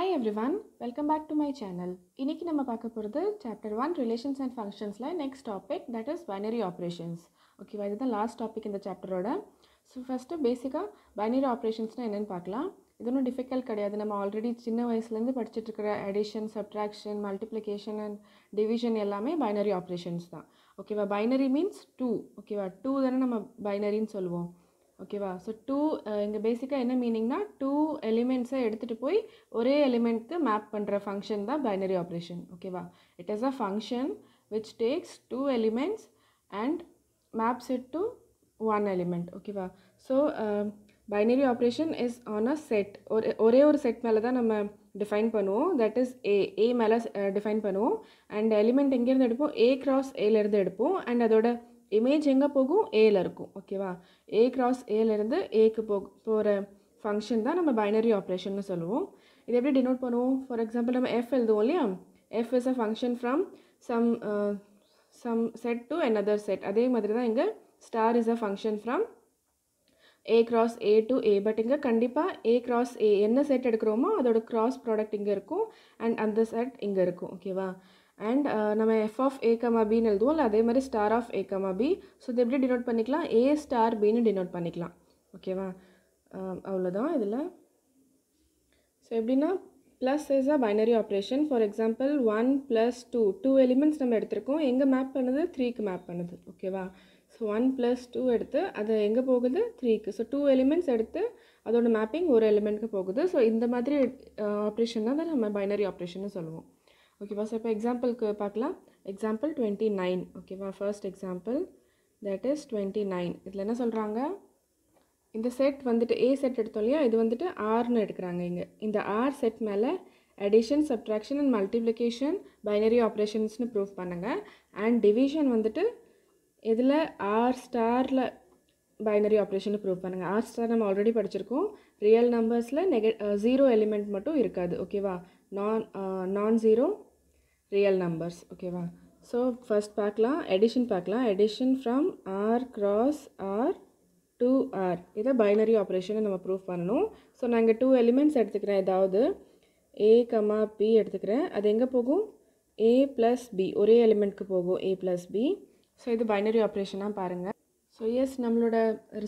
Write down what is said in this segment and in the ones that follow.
Hi everyone, welcome back to my channel. இன்னைக்கு நம்ம பார்க்க போகிறது chapter 1 relations and functionsல next topic that is binary operations. ஓகேவா, இதுதான் லாஸ்ட் டாபிக் இந்த சாப்டரோட. ஸோ ஃபஸ்ட்டு பேசிக்காக பைனரி ஆப்ரேஷன்ஸ்னால் என்னென்னு பார்க்கலாம். இது ஒன்றும் டிஃபிகல்ட் கிடையாது. நம்ம ஆல்ரெடி சின்ன வயசுலேருந்து படிச்சுட்டு இருக்கிற addition, subtraction, multiplication and division எல்லாமே பைனரி ஆப்ரேஷன்ஸ் தான். ஓகேவா, பைனரி மீன்ஸ் 2. ஓகேவா, 2 தானே நம்ம பைனரின்னு சொல்லுவோம். ஓகேவா, ஸோ 2 இங்கே பேசிக்காக என்ன மீனிங்னா 2 எலிமெண்ட்ஸை எடுத்துகிட்டு போய் ஒரே எலிமெண்ட்க்கு மேப் பண்ணுற ஃபங்க்ஷன் தான் பைனரி ஆப்ரேஷன். ஓகேவா, it is a function which takes 2 elements and maps it to one element. ஓகேவா, so binary operation is on a set. ஒரே ஒரு செட் மேலே தான் நம்ம டிஃபைன் பண்ணுவோம். தட் இஸ் ஏ மேலே டிஃபைன் பண்ணுவோம். அண்ட் எலிமெண்ட் எங்கேருந்து எடுப்போம், A cross Aலேருந்து எடுப்போம். அண்ட் அதோட இமேஜ் எங்கே போகும், ஏல இருக்கும். ஓகேவா, A cross Aலேருந்து ஏக்கு போகிற ஃபங்க்ஷன் தான் நம்ம பைனரி ஆப்ரேஷன்னு சொல்லுவோம். இது எப்படி டினோட் பண்ணுவோம்? ஃபார் எக்ஸாம்பிள் நம்ம F எழுதுவோம் இல்லையா. F is a function from some set to another set. அதே மாதிரி தான் இங்கே star is a function from A cross A to A. But இங்கே கண்டிப்பாக A cross A என்ன செட் எடுக்கிறோமோ அதோட கிராஸ் ப்ராடக்ட் இங்கே இருக்கும் அண்ட் அந்த செட் இங்கே இருக்கும். ஓகேவா, அண்ட் நம்ம எஃப் ஆஃப் ஏ கமா பின்னு எழுதுவோம் இல்லை, அதே மாதிரி star of A comma B. So இது எப்படி டினோட் பண்ணிக்கலாம், ஏ ஸ்டார் பின்னு டினோட் பண்ணிக்கலாம். ஓகேவா, அவ்வளோதான் இதில். ஸோ எப்படின்னா plus is a binary operation. For example 1 + 2 2 elements நம்ம எடுத்திருக்கோம். எங்கே மேப் பண்ணுது, 3க்கு மேப் பண்ணுது. ஓகேவா, ஸோ 1 + 2 எடுத்து அது எங்கே போகுது, 3க்கு. ஸோ 2 எலிமெண்ட்ஸ் எடுத்து அதோட மேப்பிங் ஒரு எலிமெண்ட்க்கு போகுது. ஸோ இந்த மாதிரி ஆப்ரேஷன் தான் நம்ம பைனரி ஆப்ரேஷன்னு சொல்லுவோம். ஓகேவா, ஸோ இப்போ எக்ஸாம்பிளுக்கு பார்க்கலாம். எக்ஸாம்பிள் 29. ஓகேவா, ஃபர்ஸ்ட் எக்ஸாம்பிள் தட் இஸ் 29. இதில் என்ன சொல்கிறாங்க, இந்த செட் வந்துட்டு ஏ செட் எடுத்தோம் இல்லையா, இது வந்துட்டு ஆர்னு எடுக்கிறாங்க. இங்கே இந்த ஆர் செட் மேலே addition, subtraction and multiplication binary ஆப்ரேஷன்ஸ்னு ப்ரூவ் பண்ணுங்க. அண்ட் டிவிஷன் வந்துட்டு இதில் ஆர் ஸ்டாரில் பைனரி ஆப்ரேஷன் ப்ரூவ் பண்ணுங்கள். ஆர் ஸ்டார் நம்ம ஆல்ரெடி படிச்சிருக்கோம். ரியல் நம்பர்ஸில் 0 எலிமெண்ட் மட்டும் இருக்காது. ஓகேவா, நான் ஜீரோ ரியல் நம்பர்ஸ். ஓகேவா, ஸோ ஃபர்ஸ்ட் பார்க்கலாம், எடிஷன் பார்க்கலாம். Addition from R cross R to R. இதை பைனரி ஆப்ரேஷனை நம்ம ப்ரூவ் பண்ணணும். ஸோ நான் இங்கே 2 எலிமெண்ட்ஸ் எடுத்துக்கிறேன். ஏதாவது ஏ கமா பி எடுத்துக்கிறேன். அது எங்கே போகும், A + B ஒரே எலிமெண்ட்க்கு போகும், A + B. ஸோ இது பைனரி ஆப்ரேஷனாக பாருங்கள். ஸோ எஸ், நம்மளோட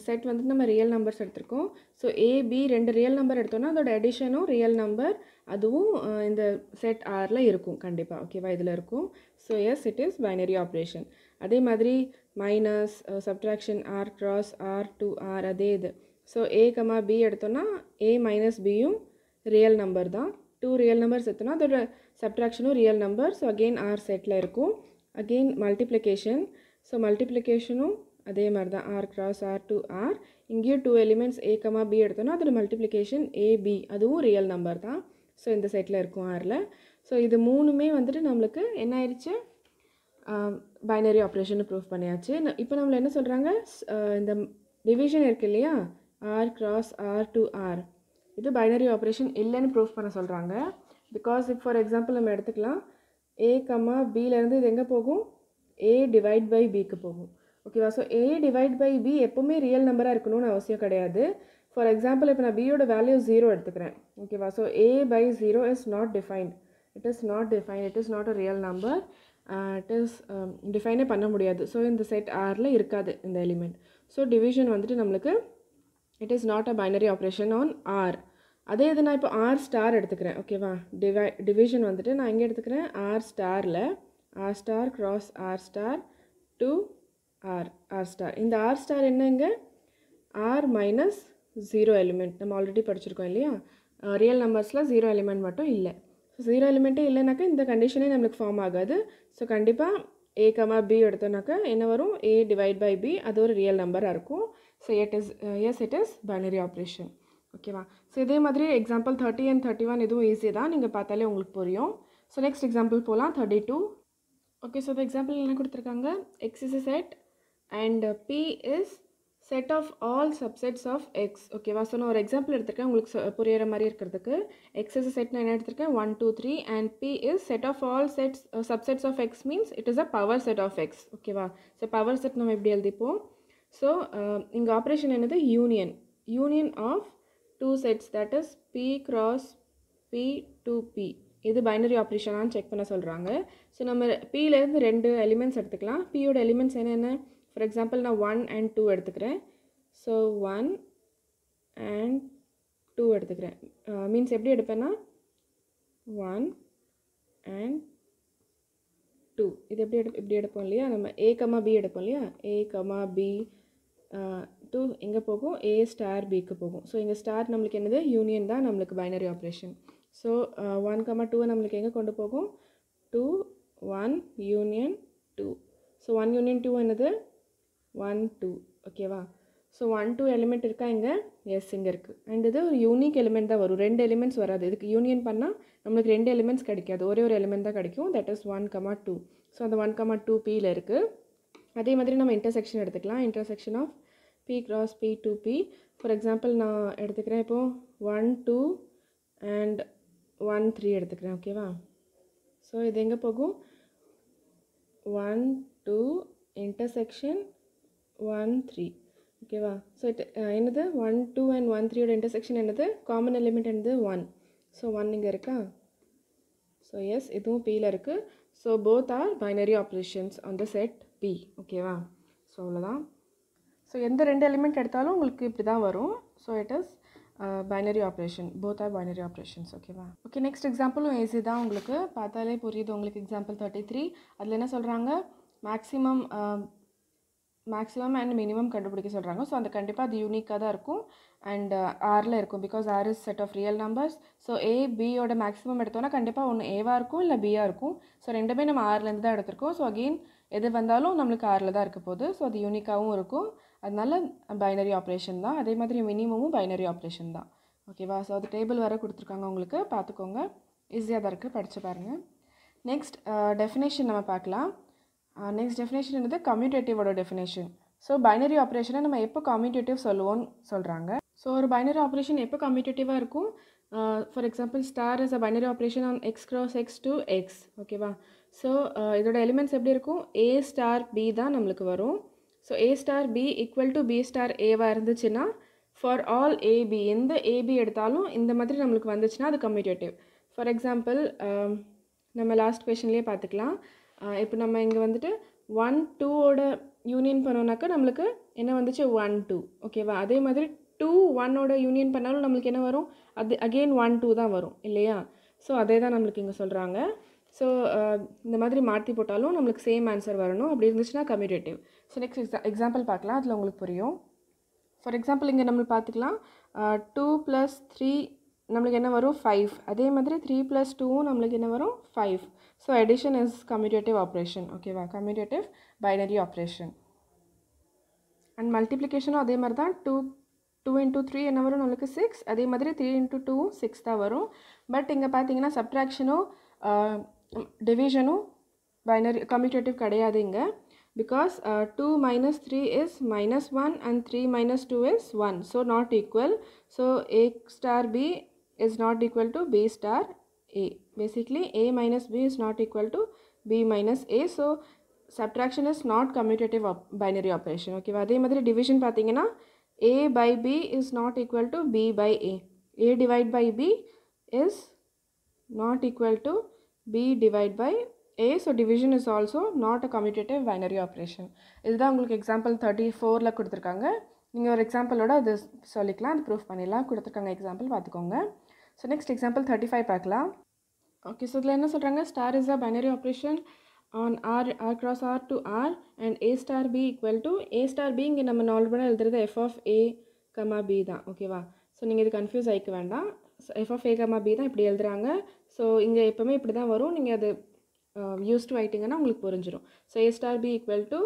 செட் வந்துட்டு நம்ம ரியல் நம்பர்ஸ் எடுத்திருக்கோம். ஸோ AB 2 ரியல் நம்பர் எடுத்தோன்னா அதோட எடிஷனும் ரியல் நம்பர், அதுவும் இந்த செட் ஆரில் இருக்கும் கண்டிப்பாக. ஓகேவா, இதில் இருக்கும். So S, it is binary operation. அதே மாதிரி minus, subtraction, R cross R to R, அதே இது. ஸோ A கமா B எடுத்தோன்னா A - Bயும் ரியல் நம்பர் தான். 2 ரியல் நம்பர்ஸ் எடுத்தோன்னா அதோட சப்ட்ராக்ஷனும் real number. So again R செட்டில் இருக்கும். Again multiplication. ஸோ மல்டிப்ளிகேஷனும் அதே மாதிரி தான், R cross R to R. இங்கேயும் 2 எலிமெண்ட்ஸ் A கமா B எடுத்தோன்னா அதோட மல்டிப்ளிகேஷன் AB, அதுவும் ரியல் நம்பர் தான். ஸோ இந்த செட்டில் இருக்கும் ஆரில். ஸோ இது மூணுமே வந்துட்டு நம்மளுக்கு என்ன ஆயிடுச்சு, பைனரி ஆப்ரேஷன் ப்ரூவ் பண்ணியாச்சு. இப்போ நம்மளை என்ன சொல்கிறாங்க, இந்த டிவிஷன் இருக்குது இல்லையா, R cross R to R, இது பைனரி ஆப்ரேஷன் இல்லைன்னு ப்ரூவ் பண்ண சொல்கிறாங்க. பிகாஸ் இப்போ ஃபார் எக்ஸாம்பிள் நம்ம எடுத்துக்கலாம், A கமா பிலேருந்து இது எங்கே போகும், A டிவைட் பை பிக்கு போகும். ஓகேவா, so A divide by B எப்போவுமே ரியல் நம்பராக இருக்கணும்னு அவசியம் கிடையாது. ஃபார் எக்ஸாம்பிள் இப்போ நான் பியோட வேல்யூ 0 எடுத்துக்கிறேன். ஓகேவா, so A/0 is not defined. It is not defined. It is not a real number. It is டிஃபைனே பண்ண முடியாது. ஸோ இந்த செட் ஆரில் இருக்காது இந்த எலிமெண்ட். ஸோ டிவிஷன் வந்துட்டு நம்மளுக்கு it is not a binary operation on R. அதே இது நான் இப்போ ஆர் ஸ்டார் எடுத்துக்கிறேன். ஓகேவா, டிவிஷன் வந்துட்டு நான் எங்கே எடுத்துக்கிறேன், ஆர் ஸ்டாரில் R star cross R star to R star. இந்த ஆர் ஸ்டார் என்னங்க, ஆர் - 0 எலிமெண்ட். நம்ம ஆல்ரெடி படிச்சிருக்கோம் இல்லையா, ரியல் நம்பர்ஸில் 0 எலிமெண்ட் மட்டும் இல்லை. ஸோ 0 எலிமெண்ட்டே இல்லைனாக்கா இந்த கண்டிஷனே நம்மளுக்கு ஃபார்ம் ஆகாது. ஸோ கண்டிப்பாக A கமா B எடுத்தோன்னாக்கா என்ன வரும், A டிவைட் பை B, அது ஒரு ரியல் நம்பராக இருக்கும். So it is binary operation. ஓகேவா, ஸோ இதே மாதிரி எக்ஸாம்பிள் 30 and 31 இதுவும் ஈஸி தான், நீங்கள் பார்த்தாலே உங்களுக்கு புரியும். ஸோ நெக்ஸ்ட் எக்ஸாம்பிள் போகலாம், 32. ஓகே, ஸோ இந்த எக்ஸாம்பிள் என்ன கொடுத்துருக்காங்க, X is a set and P is set of all subsets of X. ஓகேவா, ஸோ நான் ஒரு எக்ஸாம்பிள் எடுத்திருக்கேன் உங்களுக்கு புரியிற மாதிரி இருக்கிறதுக்கு. X is a set நான் என்ன எடுத்திருக்கேன், 1 2 3 and P is set of all subsets of X means it is a power set of X. ஓகேவா, ஸோ பவர் செட் நம்ம எப்படி எழுதிப்போம். ஸோ இங்கே ஆப்ரேஷன் என்னது, union of 2 sets, that is P cross P to P இது binary ஆப்ரேஷனான்னு check பண்ண சொல்கிறாங்க. So நம்ம Pலேருந்து 2 எலிமெண்ட்ஸ் எடுத்துக்கலாம். Pயோட எலிமெண்ட்ஸ் என்னென்ன? ஃபார் எக்ஸாம்பிள் நான் 1 and 2 எடுத்துக்கிறேன். ஸோ 1 and 2 எடுத்துக்கிறேன். மீன்ஸ் எப்படி எடுப்பேன்னா 1 and 2 இது எப்படி எடுப்போம் இல்லையா, நம்ம A, B எடுப்போம் இல்லையா, A, B 2 எங்கே போகும், A star Bக்கு போகும். ஸோ இங்கே ஸ்டார் நம்மளுக்கு என்னது, யூனியன் தான் நம்மளுக்கு பைனரி ஆப்ரேஷன். ஸோ 1, 2 நம்மளுக்கு எங்கே கொண்டு போகும், 2 1 யூனியன் 2. ஸோ 1 யூனியன் 2 என்னது 1 2. ஓகேவா. ஸோ 1 2 எலிமெண்ட் இருக்கா இங்கே, எஸ் இங்கே இருக்குது. அண்ட் இது ஒரு யூனிக் எலிமெண்ட் தான் வரும், 2 எலிமெண்ட்ஸ் வராது. இதுக்கு யூனியன் பண்ணால் நம்மளுக்கு 2 எலிமெண்ட்ஸ் கிடைக்காது, ஒரே ஒரு எலிமெண்ட் தான் கிடைக்கும். That is 1, 2. ஸோ அந்த 1, 2 Pயில் இருக்குது. அதே மாதிரி நம்ம இன்டர்செக்ஷன் எடுத்துக்கலாம். Intersection of P cross P to P. For example நான் எடுத்துக்கிறேன் இப்போது 1 2 and 1 3 எடுத்துக்கிறேன். ஓகேவா. ஸோ இது எங்கே போகும், 1 2 இன்டர்செக்ஷன் 1 3. ஓகேவா. ஸோ என்னது 1 2 and 1 3யோட இன்டர்செக்ஷன் என்னது, காமன் எலிமெண்ட் என்னது 1. ஸோ 1 இங்கே இருக்கா. ஸோ எஸ் இதுவும் Pயில் இருக்குது. So both are binary operations on the set P. ஓகேவா. ஸோ அவ்வளோதான். ஸோ எந்த 2 எலிமெண்ட் எடுத்தாலும் உங்களுக்கு இப்படி தான் வரும். So it is binary operation, both are binary operations. ஓகேவா. ஓகே, நெக்ஸ்ட் எக்ஸாம்பிளும் ஈஸி தான், உங்களுக்கு பார்த்தாலே புரியுது உங்களுக்கு. எக்ஸாம்பிள் 33 அதில் என்ன சொல்கிறாங்க, மேக்ஸிமம் அண்ட் மினிமம் கண்டுபிடிக்க சொல்கிறாங்க. ஸோ அந்த கண்டிப்பாக அது யூனிக்காக தான் இருக்கும் அண்ட் ஆரில் இருக்கும், because R is set of real numbers. So A Bயோட மேக்ஸிமம் எடுத்தோன்னா கண்டிப்பாக ஒன்று ஏவாக இருக்கும் இல்லை பியாக இருக்கும். ஸோ ரெண்டுமே நம்ம ஆர்லேருந்து தான் எடுத்திருக்கோம். ஸோ அகெயின் எது வந்தாலும் நம்மளுக்கு ஆரில் தான் இருக்க போகுது. ஸோ அது யூனிக்காகவும் இருக்கும், அதனால பைனரி ஆப்ரேஷன் தான். அதே மாதிரி மினிமமும் பைனரி ஆப்ரேஷன் தான். ஓகேவா. ஸோ அது டேபிள் வர கொடுத்துருக்காங்க உங்களுக்கு, பார்த்துக்கோங்க, ஈஸியாக தான் இருக்குது, படித்து பாருங்கள். நெக்ஸ்ட் டெஃபினேஷன் நம்ம பார்க்கலாம். நெக்ஸ்ட் டெஃபினேஷன் என்னது, கம்யூட்டேட்டிவோட டெஃபினேஷன். ஸோ பைனரி ஆப்ரேஷனை நம்ம எப்போ கம்யூட்டேட்டிவ் சொல்லுவோம்னு சொல்கிறாங்க. ஸோ ஒரு பைனரி ஆப்ரேஷன் எப்போ கம்யூட்டேட்டிவாக இருக்கும், for example star is a binary operation on x cross x to x. ஓகேவா. ஸோ இதோட எலிமெண்ட்ஸ் எப்படி இருக்கும், A star B தான் நம்மளுக்கு வரும். So A star B equal to B star Aவாக இருந்துச்சுன்னா, ஃபார் ஆல் AB எந்த AB எடுத்தாலும் இந்த மாதிரி நம்மளுக்கு வந்துச்சுன்னா அது கம்யூட்டேட்டிவ். ஃபார் எக்ஸாம்பிள் நம்ம லாஸ்ட் கொஷன்லேயே பார்த்துக்கலாம். இப்போ நம்ம இங்கே வந்துட்டு 1 2ஓட யூனியன் பண்ணோன்னாக்கா நம்மளுக்கு என்ன வந்துச்சு 1 2. ஓகேவா. அதே மாதிரி 2 1ஓட யூனியன் பண்ணாலும் நம்மளுக்கு என்ன வரும், அது அகெயின் 1 2 தான் வரும் இல்லையா. ஸோ அதே தான் நம்மளுக்கு இங்கே சொல்கிறாங்க. ஸோ இந்த மாதிரி மாற்றி போட்டாலும் நம்மளுக்கு சேம் ஆன்சர் வரணும், அப்படி இருந்துச்சுன்னா கம்யூட்டேட்டிவ். ஸோ நெக்ஸ்ட் எக்ஸாம்பிள் பார்க்கலாம், அதில் உங்களுக்கு புரியும். ஃபார் எக்ஸாம்பிள் இங்கே நம்ம பார்த்துக்கலாம் 2 + 3 நம்மளுக்கு என்ன வரும் 5. அதே மாதிரி 3 + 2 நம்மளுக்கு என்ன வரும் 5. So addition is commutative operation. ஓகேவா. Commutative binary operation. அண்ட் மல்டிப்ளிகேஷனும் அதே மாதிரி தான். 2 × 3 என்ன வரும் நம்மளுக்கு 6. அதே மாதிரி 3 × 2 6 தான் வரும். பட் இங்கே பார்த்தீங்கன்னா சப்ட்ராக்ஷனும் டிவிஷனும் பைனரி கம்யூட்டேட்டிவ் கிடையாது இங்கே, because 2 - 3 is -1 and 3 - 2 is 1. So not equal. So A star B is not equal to B star A. Basically A minus B is not equal to B minus A. So subtraction is not commutative binary operation. Okay. அதே மாதிரி division பார்த்தீங்கன்னா A by B is not equal to B by A. A divided by B is not equal to B divided by A. So division is also not a commutative binary operation. இதுதான் உங்களுக்கு example 34ல கொடுத்துருக்காங்க. நீங்கள் ஒரு எக்ஸாம்பிளோட அது சொல்லிக்கலாம், அது proof பண்ணிடலாம். கொடுத்துருக்காங்க எக்ஸாம்பிள் பார்த்துக்கோங்க. ஸோ நெக்ஸ்ட் எக்ஸாம்பிள் 35 பார்க்கலாம். ஓகே. ஸோ இதில் என்ன சொல்கிறாங்க, star is a binary operation on R cross R to R and A star B equal to A star B இங்கே நம்ம நார்மலாக எழுதுறது F of A, B தான். ஓகேவா. ஸோ நீங்கள் இது கன்ஃபியூஸ் ஆகிக்க வேண்டாம். F of A, B தான் இப்படி எழுதுறாங்க. ஸோ இங்கே எப்போவுமே இப்படி தான் வரும், நீங்கள் அது யூஸ் டு ஆகிட்டிங்கன்னா உங்களுக்கு புரிஞ்சிடும். So A star B equal to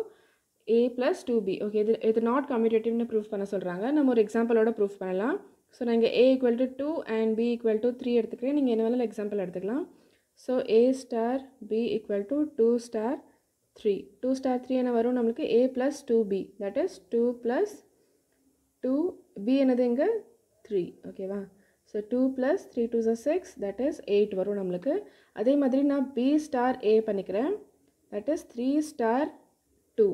A plus 2B. Okay. இது நாட் கம்யூட்டேட்டிவ்னு ப்ரூஃப் பண்ண சொல்கிறாங்க. நம்ம ஒரு எக்ஸாம்பிளோட ப்ரூஃப் பண்ணலாம். ஸோ நான் இங்கே A equal to 2 and B equal to 3 எடுத்துக்கிறேன். நீங்கள் என்ன வேணாலும் எக்ஸாம்பிள் எடுத்துக்கலாம். So A star B equal to 2 star 3. 2 star 3 என்ன வரும் நம்மளுக்கு A plus 2B. that is 2 plus 2B என்னது இங்கே 3. ஓகேவா. So 2 plus 3 2 is 6, that is 8 வரும் நம்மளுக்கு. அதே மாதிரி நான் B star A பண்ணிக்கிறேன், that is 3 star 2.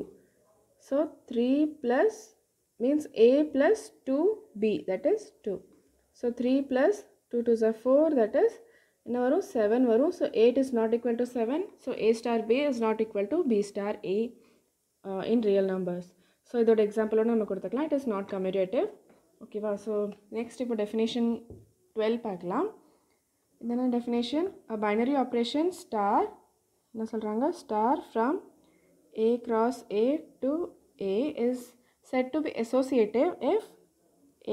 So 3 plus means A plus 2B, that is 2. So 3 plus 2 2 is 4, that is என்ன வரும் 7 வரும். So 8 is not equal to 7. So a star b is not equal to b star a in real numbers. So இதோட எக்ஸாம்பிளோட நம்ம கொடுத்துக்கலாம். It is not commutative. ஓகேவா? So next இப்போ definition 12 பார்க்கலாம். இதென்ன definition? a binary operation star என்ன சொல்கிறாங்க? star from a cross a to a is said to be associative if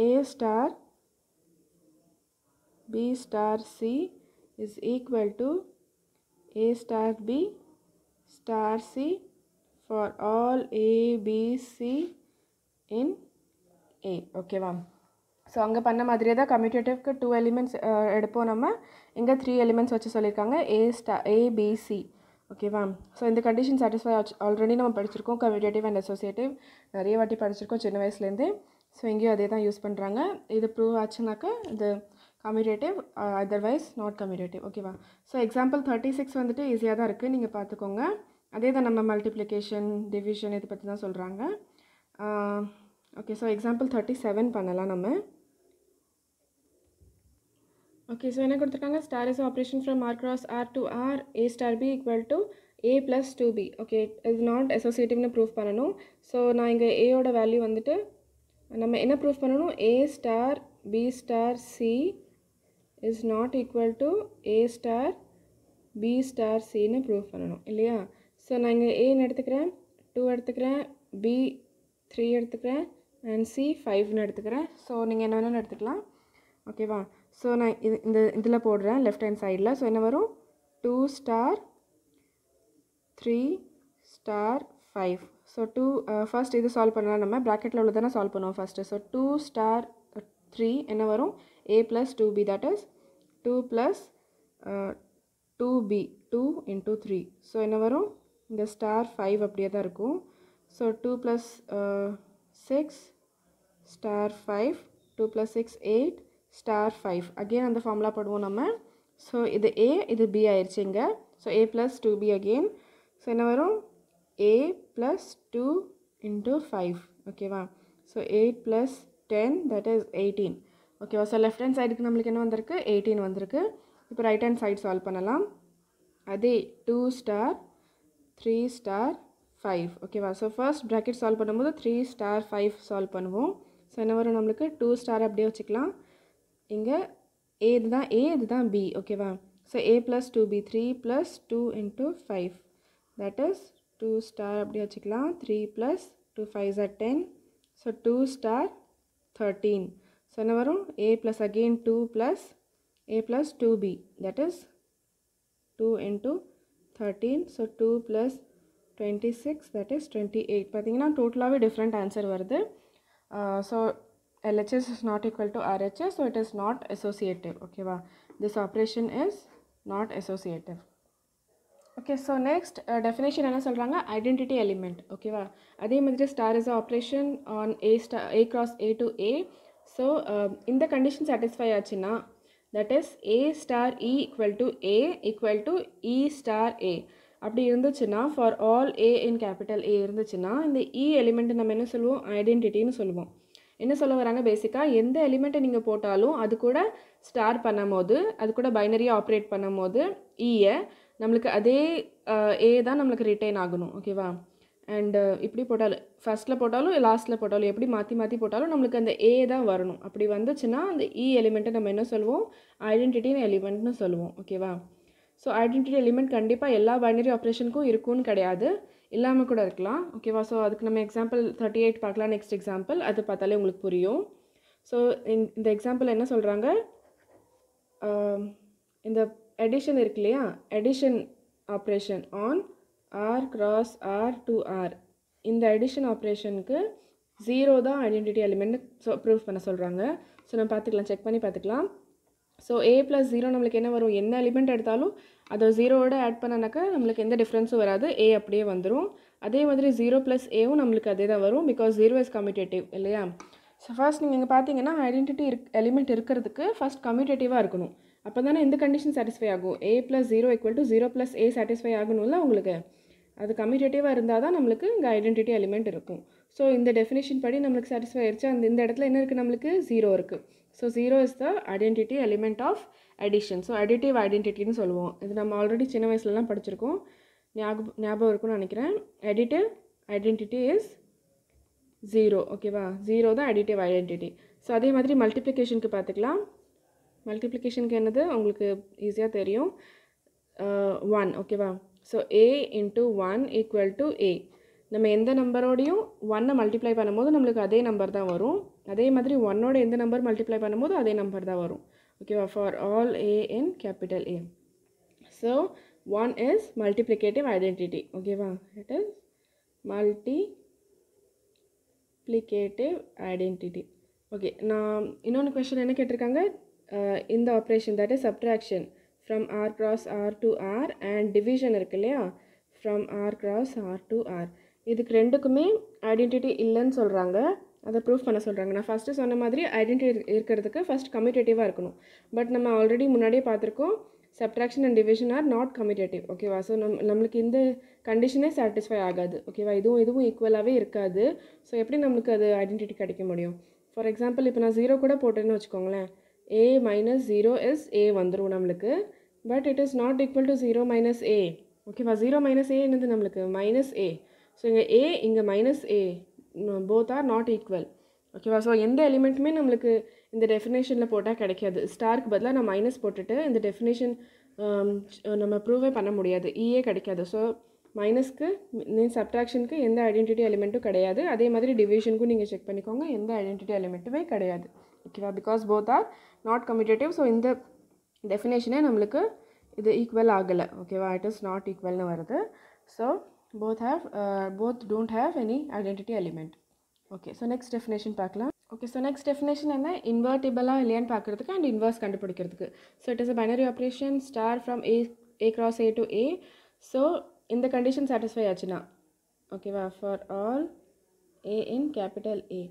a star b star c is equal to a star b star c for all a b c in a. ஓகேவா? So அங்கே பண்ண மாதிரியே தான் கம்யூட்டேட்டிவ்க்கு 2 elements எடுப்போம். நம்ம இங்கே 3 elements வச்சு சொல்லியிருக்காங்க a b c. ஓகேவா? ஸோ இந்த கண்டிஷன் சாட்டிஸ்ஃபை ஆல்ரெடி நம்ம படிச்சிருக்கோம். கம்யூட்டேட்டிவ் அண்ட் அசோசியேட்டிவ் நிறைய வாட்டி படிச்சிருக்கோம் சின்ன வயசுலேருந்தே. ஸோ எங்கேயும் அதே தான் யூஸ் பண்ணுறாங்க. இது ப்ரூவ் ஆச்சுனாக்கா இது கம்யூட்டேட்டிவ், அதர்வைஸ் நாட் கம்யூட்டேட்டிவ். ஓகேவா? ஸோ எக்ஸாம்பிள் 36 வந்துட்டு ஈஸியாக தான் இருக்குது, நீங்கள் பார்த்துக்கோங்க. அதே தான் நம்ம மல்டிப்ளிகேஷன் டிவிஷன் இதை பற்றி தான் சொல்கிறாங்க. ஓகே, ஸோ எக்ஸாம்பிள் 37 பண்ணலாம் நம்ம. ஓகே, ஸோ என்ன கொடுத்துருக்காங்க? Star is operation from R cross R to R A star B equal to A plus 2b. Okay, இது நாட் அசோசியேட்டிவ்னு ப்ரூஃப் பண்ணணும். ஸோ நான் இங்கே ஏயோட வேல்யூ வந்துட்டு நம்ம என்ன ப்ரூஃப் பண்ணணும்? A star B star C is not equal to A star B star சின்னு ப்ரூஃப் பண்ணணும் இல்லையா? ஸோ நான் இங்கே ஏன்னு எடுத்துக்கிறேன், 2 எடுத்துக்கிறேன், பி 3 எடுத்துக்கிறேன், அண்ட் சி 5ன்னு எடுத்துக்கிறேன். ஸோ நீங்கள் என்ன வேணும்னு எடுத்துக்கலாம். ஓகேவா? ஸோ நான் இதில் போடுறேன் லெஃப்ட் ஹேண்ட் சைடில். ஸோ என்ன வரும்? 2 ஸ்டார் 3 ஸ்டார் 5. ஸோ 2 ஃபர்ஸ்ட் இது சால்வ் பண்ணலாம். நம்ம ப்ராக்கெட்டில் உள்ள தானே சால்வ் பண்ணுவோம் ஃபஸ்ட்டு. ஸோ 2 ஸ்டார் 3 என்ன வரும்? a plus 2b, that is 2 plus 2b, 2 into 3. So என்ன வரும்? இந்த ஸ்டார் 5 அப்படியே தான் இருக்கும். So 2 plus 6 star 5, 2 plus 6 8 star 5. Again அந்த ஃபார்முலா போடுவோம் நம்ம. ஸோ இது a, இது b ஆயிடுச்சு இங்கே. So a plus 2b again. So என்ன வரும்? a plus 2 into 5. ஓகேவா? So 8 plus 10, that is 18. ஓகேவா? ஸோ லெஃப்ட் ஹேண்ட் சைடுக்கு நம்மளுக்கு என்ன வந்திருக்கு? 18 வந்திருக்கு. இப்போ ரைட் ஹேண்ட் சைடு சால்வ் பண்ணலாம். அதே 2 ஸ்டார் 3 ஸ்டார் 5. ஓகேவா? ஸோ ஃபர்ஸ்ட் ப்ராக்கெட் சால்வ் பண்ணும்போது 3 ஸ்டார் 5 சால்வ் பண்ணுவோம். ஸோ என்ன வரும் நம்மளுக்கு? 2 ஸ்டார் அப்படியே வச்சுக்கலாம். இங்கே a இதுதான் a, இதுதான் b. ஓகேவா? So a plus 2b, 3 plus 2 into 5, that is 2 star அப்படியே வச்சுக்கலாம். 3 plus 2 5s are 10. So 2 star 13. So என்ன வரும்? a plus again 2 plus a plus 2b, that is 2 into 13. So 2 plus 26, that is 28. பார்த்தீங்கன்னா டோட்டலாகவே different answer வருது. So LHS is not equal to RHS, so it is not associative. ஓகேவா? This operation is not associative. Okay, so next definition என்ன சொல்கிறாங்க? Identity element. ஓகேவா? அதே மாதிரி star is an operation on a cross a to a. So இந்த condition satisfy ஆச்சுன்னா, that is a star e equal to a equal to e star a. அப்படி இருந்துச்சுன்னா, for all a in capital A இருந்துச்சுன்னா, இந்த e element நம்ம என்ன சொல்லுவோம்? ஐடென்டிட்டின்னு சொல்லுவோம். என்ன சொல்ல வராங்க? பேசிக்காக எந்த எலிமெண்ட்டை நீங்கள் போட்டாலும் அது கூட ஸ்டார் பண்ணும் போது, அது கூட பைனரியாக ஆப்ரேட் பண்ணும் போது ஈயை நம்மளுக்கு அதே ஏ தான் நம்மளுக்கு ரிட்டைன் ஆகணும். ஓகேவா? அண்டு இப்படி போட்டாலும், ஃபஸ்ட்டில் போட்டாலும் லாஸ்ட்டில் போட்டாலும், எப்படி மாற்றி மாற்றி போட்டாலும் நம்மளுக்கு அந்த ஏ தான் வரணும். அப்படி வந்துச்சுன்னா அந்த இ எலிமெண்ட்டை நம்ம என்ன சொல்லுவோம்? ஐடென்டிட்டின்னு எலிமெண்ட்னு சொல்லுவோம். ஓகேவா? ஸோ ஐடென்டிட்டி எலிமெண்ட் கண்டிப்பாக எல்லா பைனரி ஆப்ரேஷனுக்கும் இருக்கும்னு கிடையாது, இல்லாமல் கூட இருக்கலாம். ஓகேவா? ஸோ அதுக்கு நம்ம எக்ஸாம்பிள் 38 பார்க்கலாம். நெக்ஸ்ட் எக்ஸாம்பிள் அது பார்த்தாலே உங்களுக்கு புரியும். ஸோ இந்த எக்ஸாம்பிள் என்ன சொல்கிறாங்க? இந்த எடிஷன் இருக்கு இல்லையா? Addition operation on R cross R to R. இந்த எடிஷன் ஆப்ரேஷனுக்கு 0 தான் ஐடென்டிட்டி எலிமெண்ட் ப்ரூஃப் பண்ண சொல்கிறாங்க. ஸோ நம்ம பார்த்துக்கலாம், செக் பண்ணி பார்த்துக்கலாம். ஸோ a ப்ளஸ் 0 நம்மளுக்கு என்ன வரும்? என்ன எலிமெண்ட் எடுத்தாலும் அதை 0வோட ஆட் பண்ணனாக்கா நம்மளுக்கு எந்த டிஃப்ரென்ஸும் வராது, a அப்படியே வந்துடும். அதே மாதிரி 0 ப்ளஸ் ஏவும் நம்மளுக்கு அதே தான் வரும், பிகாஸ் 0 இஸ் கம்யூட்டேட்டிவ் இல்லையா? ஸோ ஃபர்ஸ்ட் நீங்கள் இங்கே பார்த்தீங்கன்னா ஐடென்டிட்டி எலிமெண்ட் இருக்கிறதுக்கு ஃபர்ஸ்ட் கம்யூட்டேட்டிவாக இருக்கணும். அப்போ தானே இந்த கண்டிஷன் சாட்டிஸ்ஃபை ஆகும். a plus 0 equal to 0 plus a satisfy ஆகணும்ல உங்களுக்கு. அது கம்யூட்டேட்டிவாக இருந்தால் தான் நம்மளுக்கு இங்கே ஐடென்டிட்டி எலிமெண்ட் இருக்கும். ஸோ இந்த டெஃபினேஷன் படி நம்மளுக்கு சாட்டிஸ்ஃபை ஆயிடுச்சு. இந்த இடத்துல என்ன இருக்குது? நம்மளுக்கு 0 இருக்குது. So 0 is the identity element of addition. So additive ஐடென்டிட்டின்னு சொல்லுவோம். இது நம்ம ஆல்ரெடி சின்ன வயசுலலாம் படிச்சிருக்கோம், ஞாபகம் இருக்கும்னு நினைக்கிறேன். Additive identity is 0. ஓகேவா, 0 தான் அடிட்டிவ் ஐடென்டிட்டி. ஸோ அதே மாதிரி மல்டிப்ளிகேஷனுக்கு பார்த்துக்கலாம். மல்டிப்ளிகேஷனுக்கு என்னது உங்களுக்கு ஈஸியாக தெரியும், 1. ஓகேவா, so a into 1 equal to a. நம்ம எந்த நம்பரோடையும் 1 மல்டிப்ளை பண்ணும்போது நம்மளுக்கு அதே நம்பர் தான் வரும். அதே மாதிரி 1ஓட எந்த நம்பர் மல்டிப்ளை பண்ணும்போது அதே நம்பர் தான் வரும். ஓகேவா, for all a in capital A. So 1 is multiplicative identity. ஓகேவா, it is multiplicative identity. Okay, நான் இன்னொன்று கொஸ்டின் என்ன கேட்டிருக்காங்க, இந்த operation that is subtraction from r cross r to r and division இருக்கு இல்லையா, from r cross r to r. இதுக்கு ரெண்டுக்குமே ஐடென்டிட்டி இல்லைன்னு சொல்கிறாங்க, அதை ப்ரூஃப் பண்ண சொல்கிறாங்க. நான் ஃபஸ்ட்டு சொன்ன மாதிரி ஐடென்டிட்டி இருக்கிறதுக்கு ஃபஸ்ட் கம்யூட்டேட்டிவாக இருக்கணும். பட் நம்ம ஆல்ரெடி முன்னாடியே பார்த்துருக்கோம், subtraction and division are not commutative. ஓகேவா, ஸோ நம்மளுக்கு இந்த கண்டிஷனே சாட்டிஸ்ஃபை ஆகாது. ஓகேவா, இதுவும் ஈக்குவலாகவே இருக்காது. ஸோ எப்படி நம்மளுக்கு அது ஐடென்டிட்டி கிடைக்க முடியும்? ஃபார் எக்ஸாம்பிள் இப்போ நான் 0 கூட போட்டேன்னு வச்சுக்கோங்களேன், a minus 0 is a வந்துடும் நம்மளுக்கு. But it is not equal to 0 minus a. ஓகேவா, 0 மைனஸ் a என்னது நம்மளுக்கு மைனஸ் a. ஸோ இங்கே a இங்கே minus a, both are not equal. ஓகேவா, ஸோ எந்த எலிமெண்ட்டுமே நம்மளுக்கு இந்த டெஃபினேஷனில் போட்டால் கிடைக்காது. ஸ்டாருக்கு பதிலாக நான் மைனஸ் போட்டுட்டு இந்த டெஃபினேஷன் நம்ம ப்ரூவே பண்ண முடியாது, ஈயே கிடைக்காது. ஸோ மைனஸ்க்கு மீன்ஸ் சப்ட்ராக்ஷனுக்கு எந்த ஐடென்டிட்டி எலிமெண்ட்டும் கிடையாது. அதே மாதிரி டிவிஷனுக்கும் நீங்கள் செக் பண்ணிக்கோங்க, எந்த ஐடென்டிட்டி எலிமெண்ட்டுமே கிடையாது. ஓகேவா, because both are not commutative. So இந்த டெஃபினேஷனே நம்மளுக்கு இது ஈக்குவல் ஆகலை. ஓகேவா, இட் இஸ் நாட் ஈக்குவல்னு வருது. So both don't have any identity element. Okay, so next definition பார்க்கலாம். Okay, so next definition என்ன, இன்வெர்ட்டிபிளாக இல்லையான்னு பார்க்குறதுக்கு அண்ட் இன்வர்ஸ் கண்டுபிடிக்கிறதுக்கு. So it is a binary operation star from a cross a to a. So இந்த condition satisfy ஆச்சுன்னா, ஓகேவா, for all a in capital A.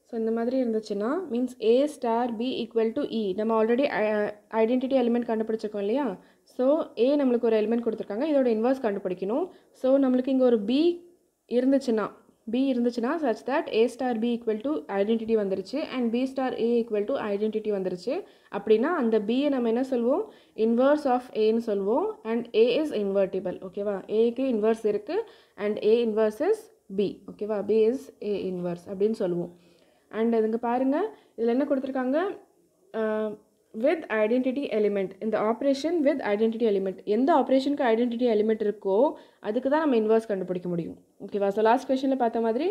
So இந்த மாதிரி இருந்துச்சுன்னா means a star b equal to e. நம்ம already identity element கண்டுபிடிச்சிருக்கோம் இல்லையா. So a நம்மளுக்கு ஒரு எலிமெண்ட் கொடுத்துருக்காங்க, இதோட இன்வர்ஸ் கண்டுபிடிக்கணும். ஸோ நம்மளுக்கு இங்கே ஒரு b இருந்துச்சுன்னா such that a star b equal to identity வந்துருச்சு and b star a equal to identity வந்துருச்சு. அப்படின்னா அந்த b நம்ம என்ன சொல்வோம், இன்வர்ஸ் ஆஃப் ஏன்னு சொல்வோம். And a is invertible. ஓகேவா, ஏக்கு இன்வர்ஸ் இருக்குது and a inverse is b. ஓகேவா, b இஸ் a இன்வர்ஸ் அப்படின்னு சொல்லுவோம். அண்ட் இதுங்க பாருங்கள், இதில் என்ன கொடுத்துருக்காங்க, வித் ஐடென்டிட்டி எலிமெண்ட். இந்த ஆப்ரேஷன் வித் ஐடென்டிட்டி எலிமெண்ட், எந்த ஆப்ரேஷனுக்கு ஐடென்டிட்டி எலிமெண்ட் இருக்கோ அதுக்கு தான் நம்ம இன்வர்ஸ் கண்டுபிடிக்க முடியும். ஓகேவா, ஸோ லாஸ்ட் கொஸ்டினில் பார்த்த மாதிரி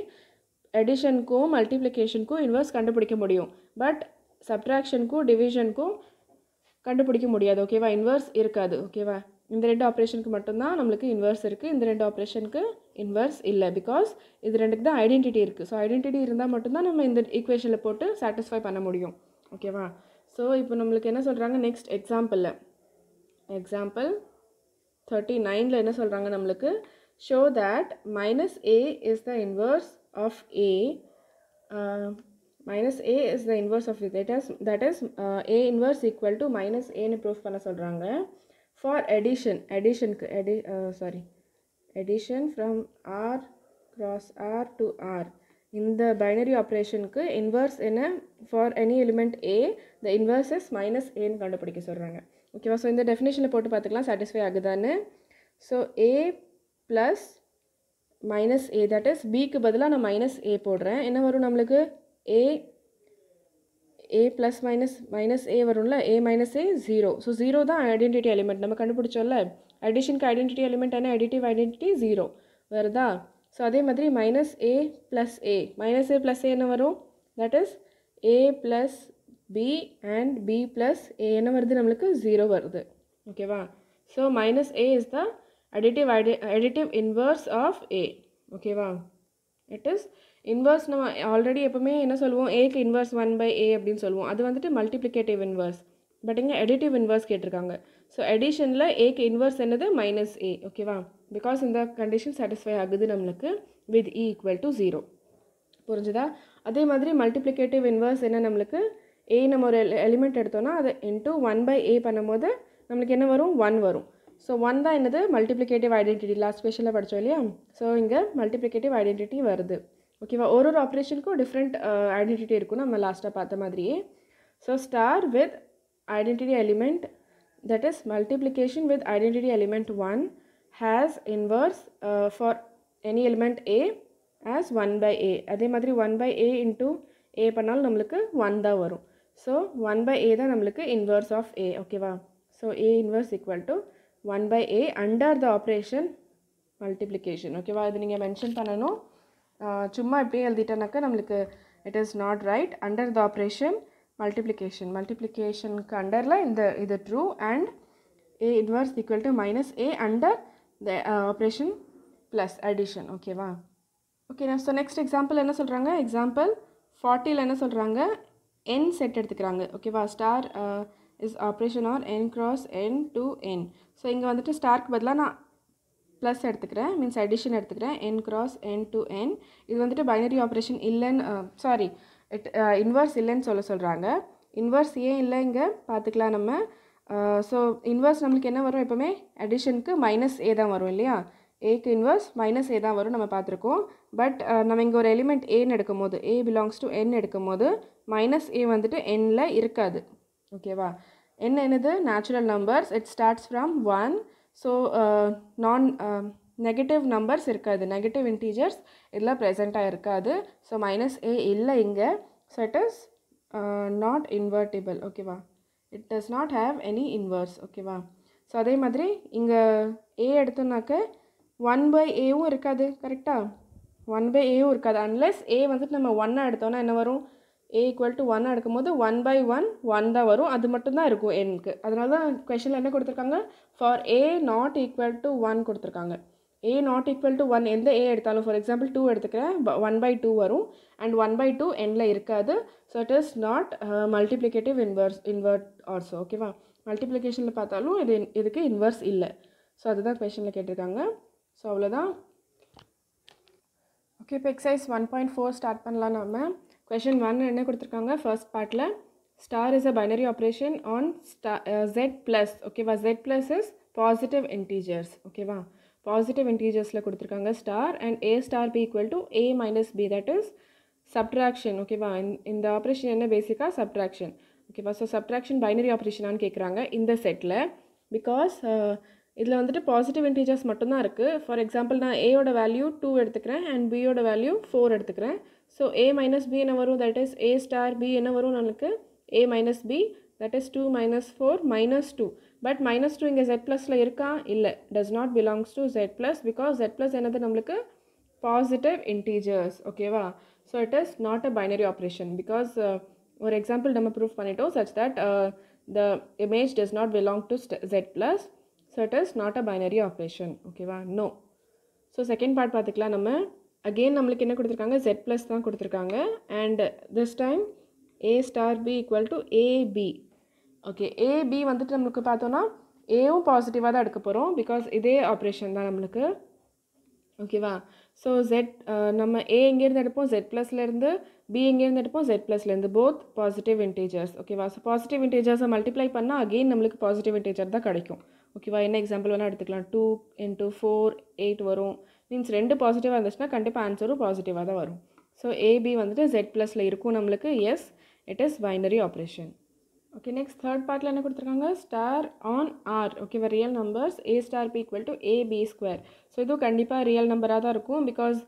எடிஷனுக்கும் மல்டிப்ளிகேஷனுக்கும் இன்வர்ஸ் கண்டுபிடிக்க முடியும். பட் சப்ட்ராக்ஷனுக்கும் டிவிஷனுக்கும் கண்டுபிடிக்க முடியாது. ஓகேவா, இன்வர்ஸ் இருக்காது. ஓகேவா, இந்த ரெண்டு ஆப்ரேஷனுக்கு மட்டும்தான் நம்மளுக்கு இன்வர்ஸ் இருக்குது, இந்த ரெண்டு ஆப்ரேஷனுக்கு இன்வர்ஸ் இல்லை. பிகாஸ் இது ரெண்டுக்கு தான் ஐடென்டிட்டி இருக்குது. ஸோ ஐடென்டிட்டி இருந்தால் மட்டும்தான் நம்ம இந்த ஈக்குவேஷனில் போட்டு சாட்டிஸ்ஃபை பண்ண முடியும். ஓகேவா, ஸோ இப்போ நம்மளுக்கு என்ன சொல்கிறாங்க, நெக்ஸ்ட் எக்ஸாம்பிள் 39 என்ன சொல்கிறாங்க நம்மளுக்கு, show that minus a is the inverse of a, minus a is the inverse of that is a inverse equal to minus ஏன்னு ப்ரூஃப் பண்ண சொல்கிறாங்க. For addition from r cross r to r. இந்த binary ஆப்ரேஷனுக்கு inverse என்ன, for any element a the inverse is minus ஏன்னு கண்டுபிடிக்க சொல்கிறாங்க. ஓகேவா, ஸோ இந்த டெஃபினேஷனில் போட்டு பார்த்துக்கலாம் சாட்டிஸ்ஃபை ஆகுதான்னு. So a plus minus a, that is பிக்கு பதிலாக நான் மைனஸ் a போடுறேன். என்ன வரும் நம்மளுக்கு, a ப்ளஸ் மைனஸ் a வரும்ல, a மைனஸ் a 0. ஸோ 0 தான் ஐடென்டிட்டி எலிமெண்ட் நம்ம கண்டுபிடிச்சோம்ல. அடிஷனுக்கு ஐடென்டிட்டி எலிமெண்ட் என்ன, அடிட்டிவ் ஐடென்டிட்டி 0 வருதா. ஸோ அதே மாதிரி மைனஸ் a ப்ளஸ் a என்ன வரும், that is a plus b and b plus a என்ன வருது நம்மளுக்கு, 0 வருது. ஓகேவா, so minus a is the additive inverse of a. ஓகேவா, இட் இஸ் இன்வர்ஸ். நம்ம ஆல்ரெடி எப்போவுமே என்ன சொல்லுவோம், ஏக்கு இன்வர்ஸ் 1/a அப்படின்னு சொல்லுவோம், அது வந்துட்டு மல்டிப்ளிகேட்டிவ் இன்வர்ஸ். பட் இங்கே எடிட்டிவ் இன்வர்ஸ் கேட்டிருக்காங்க. ஸோ எடிஷனில் ஏக்கு இன்வர்ஸ் என்னது, மைனஸ் a. ஓகேவா, பிகாஸ் இந்த கண்டிஷன் சாட்டிஸ்ஃபை ஆகுது நம்மளுக்கு வித் e ஈக்குவல் டு 0. புரிஞ்சுதா. அதே மாதிரி மல்டிப்ளிகேட்டிவ் இன்வர்ஸ் என்ன, நம்மளுக்கு a நம்ம ஒரு எலிமெண்ட் எடுத்தோன்னா அதை இன்ட்டு 1/a பண்ணும்போது நம்மளுக்கு என்ன வரும், 1 வரும். ஸோ 1 தான் என்னது, மல்டிப்ளிகேட்டிவ் ஐடென்டிட்டி. லாஸ்ட் கொஸ்டினில் படித்தோம் இல்லையா. ஸோ இங்கே மல்டிப்ளிகேட்டிவ் ஐடென்டிட்டி வருது. ஓகேவா, ஒரு ஆப்ரேஷனுக்கும் டிஃப்ரெண்ட் ஐடென்டிட்டி இருக்கும் நம்ம லாஸ்ட்டாக பார்த்த மாதிரியே. So star with identity element, that is multiplication with identity element 1 has inverse for any element a as 1 by a. அதே மாதிரி 1 by a into a பண்ணாலும் நம்மளுக்கு 1 தான் வரும். So 1 by a தான் நம்மளுக்கு inverse of a. ஓகேவா? So a inverse equal to 1 by a under the operation multiplication. ஓகேவா? இது நீங்கள் மென்ஷன் பண்ணணும். சும்மா இப்படியே எழுதிட்டனாக்கா நம்மளுக்கு it is not right. Under the operation multiplication underல இது true and a inverse equal to minus a under the operation plus addition. ஓகேவா? Okay, so next example என்ன சொல்கிறாங்க? எக்ஸாம்பிள் 40ல் என்ன சொல்கிறாங்க? n செட் எடுத்துக்கிறாங்க. ஓகேவா? Star is operation R n cross n to n. So இங்கே வந்துட்டு ஸ்டார்க்கு பதிலாக நான் ப்ளஸ் எடுத்துக்கிறேன், மீன்ஸ் அடிஷன் எடுத்துக்கிறேன், n cross n to n. இது வந்துட்டு பைனரி ஆப்ரேஷன் இல்லைன்னு இன்வர்ஸ் இல்லைன்னு சொல்கிறாங்க. இன்வர்ஸ் ஏன் இல்லை இங்கே பார்த்துக்கலாம் நம்ம. ஸோ இன்வர்ஸ் நம்மளுக்கு என்ன வரும்? எப்போவுமே அடிஷனுக்கு மைனஸ் ஏ தான் வரும் இல்லையா? ஏக்கு இன்வர்ஸ் மைனஸ் ஏ தான் வரும், நம்ம பார்த்துருக்கோம். பட் நம்ம இங்கே ஒரு எலிமெண்ட் ஏன்னு எடுக்கும் போது, ஏ பிலாங்ஸ் டு என் எடுக்கும் போது மைனஸ் ஏ வந்துட்டு எண்ணில் இருக்காது. ஓகேவா? என்னது? Natural numbers. It starts from 1. So negative numbers இருக்காது, நெகட்டிவ் இன்டீஜர்ஸ் இதில் ப்ரெசண்ட்டாக இருக்காது. ஸோ மைனஸ் ஏ இல்லை இங்கே. So it is not invertible. ஓகேவா? It does not have any inverse. ஓகேவா? ஸோ அதே மாதிரி இங்கே ஏ எடுத்தோம்னாக்க 1 by ஏவும் இருக்காது. கரெக்டாக? 1 by ஏவும் இருக்காது. அன்லெஸ் ஏ வந்துட்டு நம்ம 1 எடுத்தோன்னா என்ன வரும்? a equal to 1 எடுக்கும் போது 1 by 1 தான் வரும். அது மட்டும்தான் இருக்கும் எண்ணுக்கு. அதனால தான் கொஷனில் என்ன கொடுத்துருக்காங்க? For a not equal to 1 கொடுத்துருக்காங்க. a not equal to 1 எந்த a எடுத்தாலும், ஃபார் எக்ஸாம்பிள் 2 எடுத்துக்கிறேன், 1 by 2 வரும். அண்ட் 1 by 2 எண்ணில் இருக்காது. So it is not multiplicative invert also. ஓகேவா? மல்டிப்ளிகேஷனில் பார்த்தாலும் இதுக்கு இன்வெர்ஸ் இல்லை. ஸோ அதுதான் கொஷனில் கேட்டிருக்காங்க. ஸோ அவ்வளோதான். ஓகே, இப்போ எக்ஸசைஸ் 1.4 ஸ்டார்ட் பண்ணலாம். நம்ம கொஷின் 1 என்ன கொடுத்துருக்காங்க? ஃபர்ஸ்ட் பார்ட்டில் star is a binary operation on z plus. ஓகேவா? z plus is positive integers. ஓகேவா? பாசிட்டிவ் இன்டீஜர்ஸில் கொடுத்துருக்காங்க star and a star b equal to a minus b, that is subtraction. ஓகேவா? இந்த ஆப்ரேஷன் என்ன? பேசிக்காக சப்ட்ராக்ஷன். ஓகேவா? ஸோ சப்ட்ராக்ஷன் பைனரி ஆப்ரேஷனான்னு கேட்குறாங்க இந்த செட்டில். பிகாஸ் இதில் வந்துட்டு பாசிட்டிவ் இன்டீஜர்ஸ் மட்டும்தான் இருக்குது. ஃபார் எக்ஸாம்பிள் நான் ஏயோட வேல்யூ 2 எடுத்துக்கிறேன் அண்ட் பியோட வேல்யூ 4 எடுத்துக்கிறேன். ஸோ a மைனஸ் b என்ன வரும்? That is a star b என்ன வரும் நம்மளுக்கு? a minus b, that is 2 minus 4 minus 2. But minus 2 இங்கே z ப்ளஸில் இருக்கா? இல்லை, does not belongs to z plus, because z plus என்னது நம்மளுக்கு? Positive integers. ஓகேவா? So it is not a binary operation. Because ஒரு எக்ஸாம்பிள் நம்ம ப்ரூஃப் பண்ணிட்டோம், such that the image does not belong to z plus. So it is not a binary operation. ஓகேவா? No. So second part பார்த்துக்கலாம் நம்ம. Again நம்மளுக்கு என்ன கொடுத்துருக்காங்க? z plus தான் கொடுத்துருக்காங்க. And this time a star b equal to ab. Okay, ab வந்துட்டு நம்மளுக்கு பார்த்தோன்னா ஏவும் பாசிட்டிவாக தான் எடுக்க போகிறோம், பிகாஸ் இதே ஆப்ரேஷன் தான் நம்மளுக்கு. ஓகேவா? ஸோ நம்ம a எங்கேருந்து எடுப்போம்? z ப்ளஸ்லேருந்து. b எங்கேருந்து எடுப்போம்? z ப்ளஸ்லேருந்து. Both positive integers. ஓகேவா? ஸோ பாசிட்டிவ் இன்டீஜர்ஸை மல்டிப்ளை பண்ணால் அகெயின் நம்மளுக்கு பாசிட்டிவ் இன்டீஜர் தான் கிடைக்கும். ஓகேவா? என்ன எக்ஸாம்பிள் வேணால் எடுத்துக்கலாம். 2 into 4 8 வரும். மீன்ஸ் 2 பாசிட்டிவாக இருந்துச்சுன்னா கண்டிப்பாக ஆன்சரும் பாசிட்டிவாக தான் வரும். ஸோ ஏபி வந்துட்டு z ப்ளஸில் இருக்கும் நம்மளுக்கு. Yes, it is binary operation. Okay, next third பார்ட்டில் என்ன கொடுத்துருக்காங்க? Star on R. ஓகேவா? Real numbers a star b equal to ab square. So இதுவும் கண்டிப்பாக ரியல் நம்பராக தான் இருக்கும். பிகாஸ்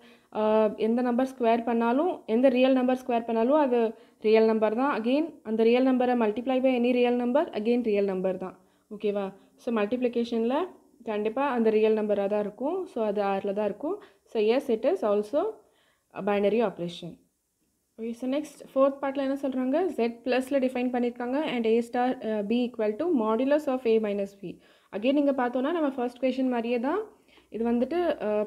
எந்த நம்பர் ஸ்கொயர் பண்ணாலும், எந்த ரியல் நம்பர் ஸ்கொயர் பண்ணாலும் அது ரியல் நம்பர் தான். அகெயின் அந்த ரியல் நம்பரை multiply by any real number, again real number தான். ஓகேவா? ஸோ மல்டிப்ளிகேஷனில் கண்டிப்பாக அந்த ரியல் நம்பராக தான் இருக்கும். ஸோ அது ஆரில் தான் இருக்கும். So S, it is also binary operation. Okay, so next fourth பார்ட்டில் என்ன சொல்கிறாங்க? z ப்ளஸில் டிஃபைன் பண்ணியிருக்காங்க and a star b equal to modulus of a minus b. Again இங்கே பார்த்தோன்னா நம்ம ஃபர்ஸ்ட் கொஷின் மாதிரியே தான். இது வந்துட்டு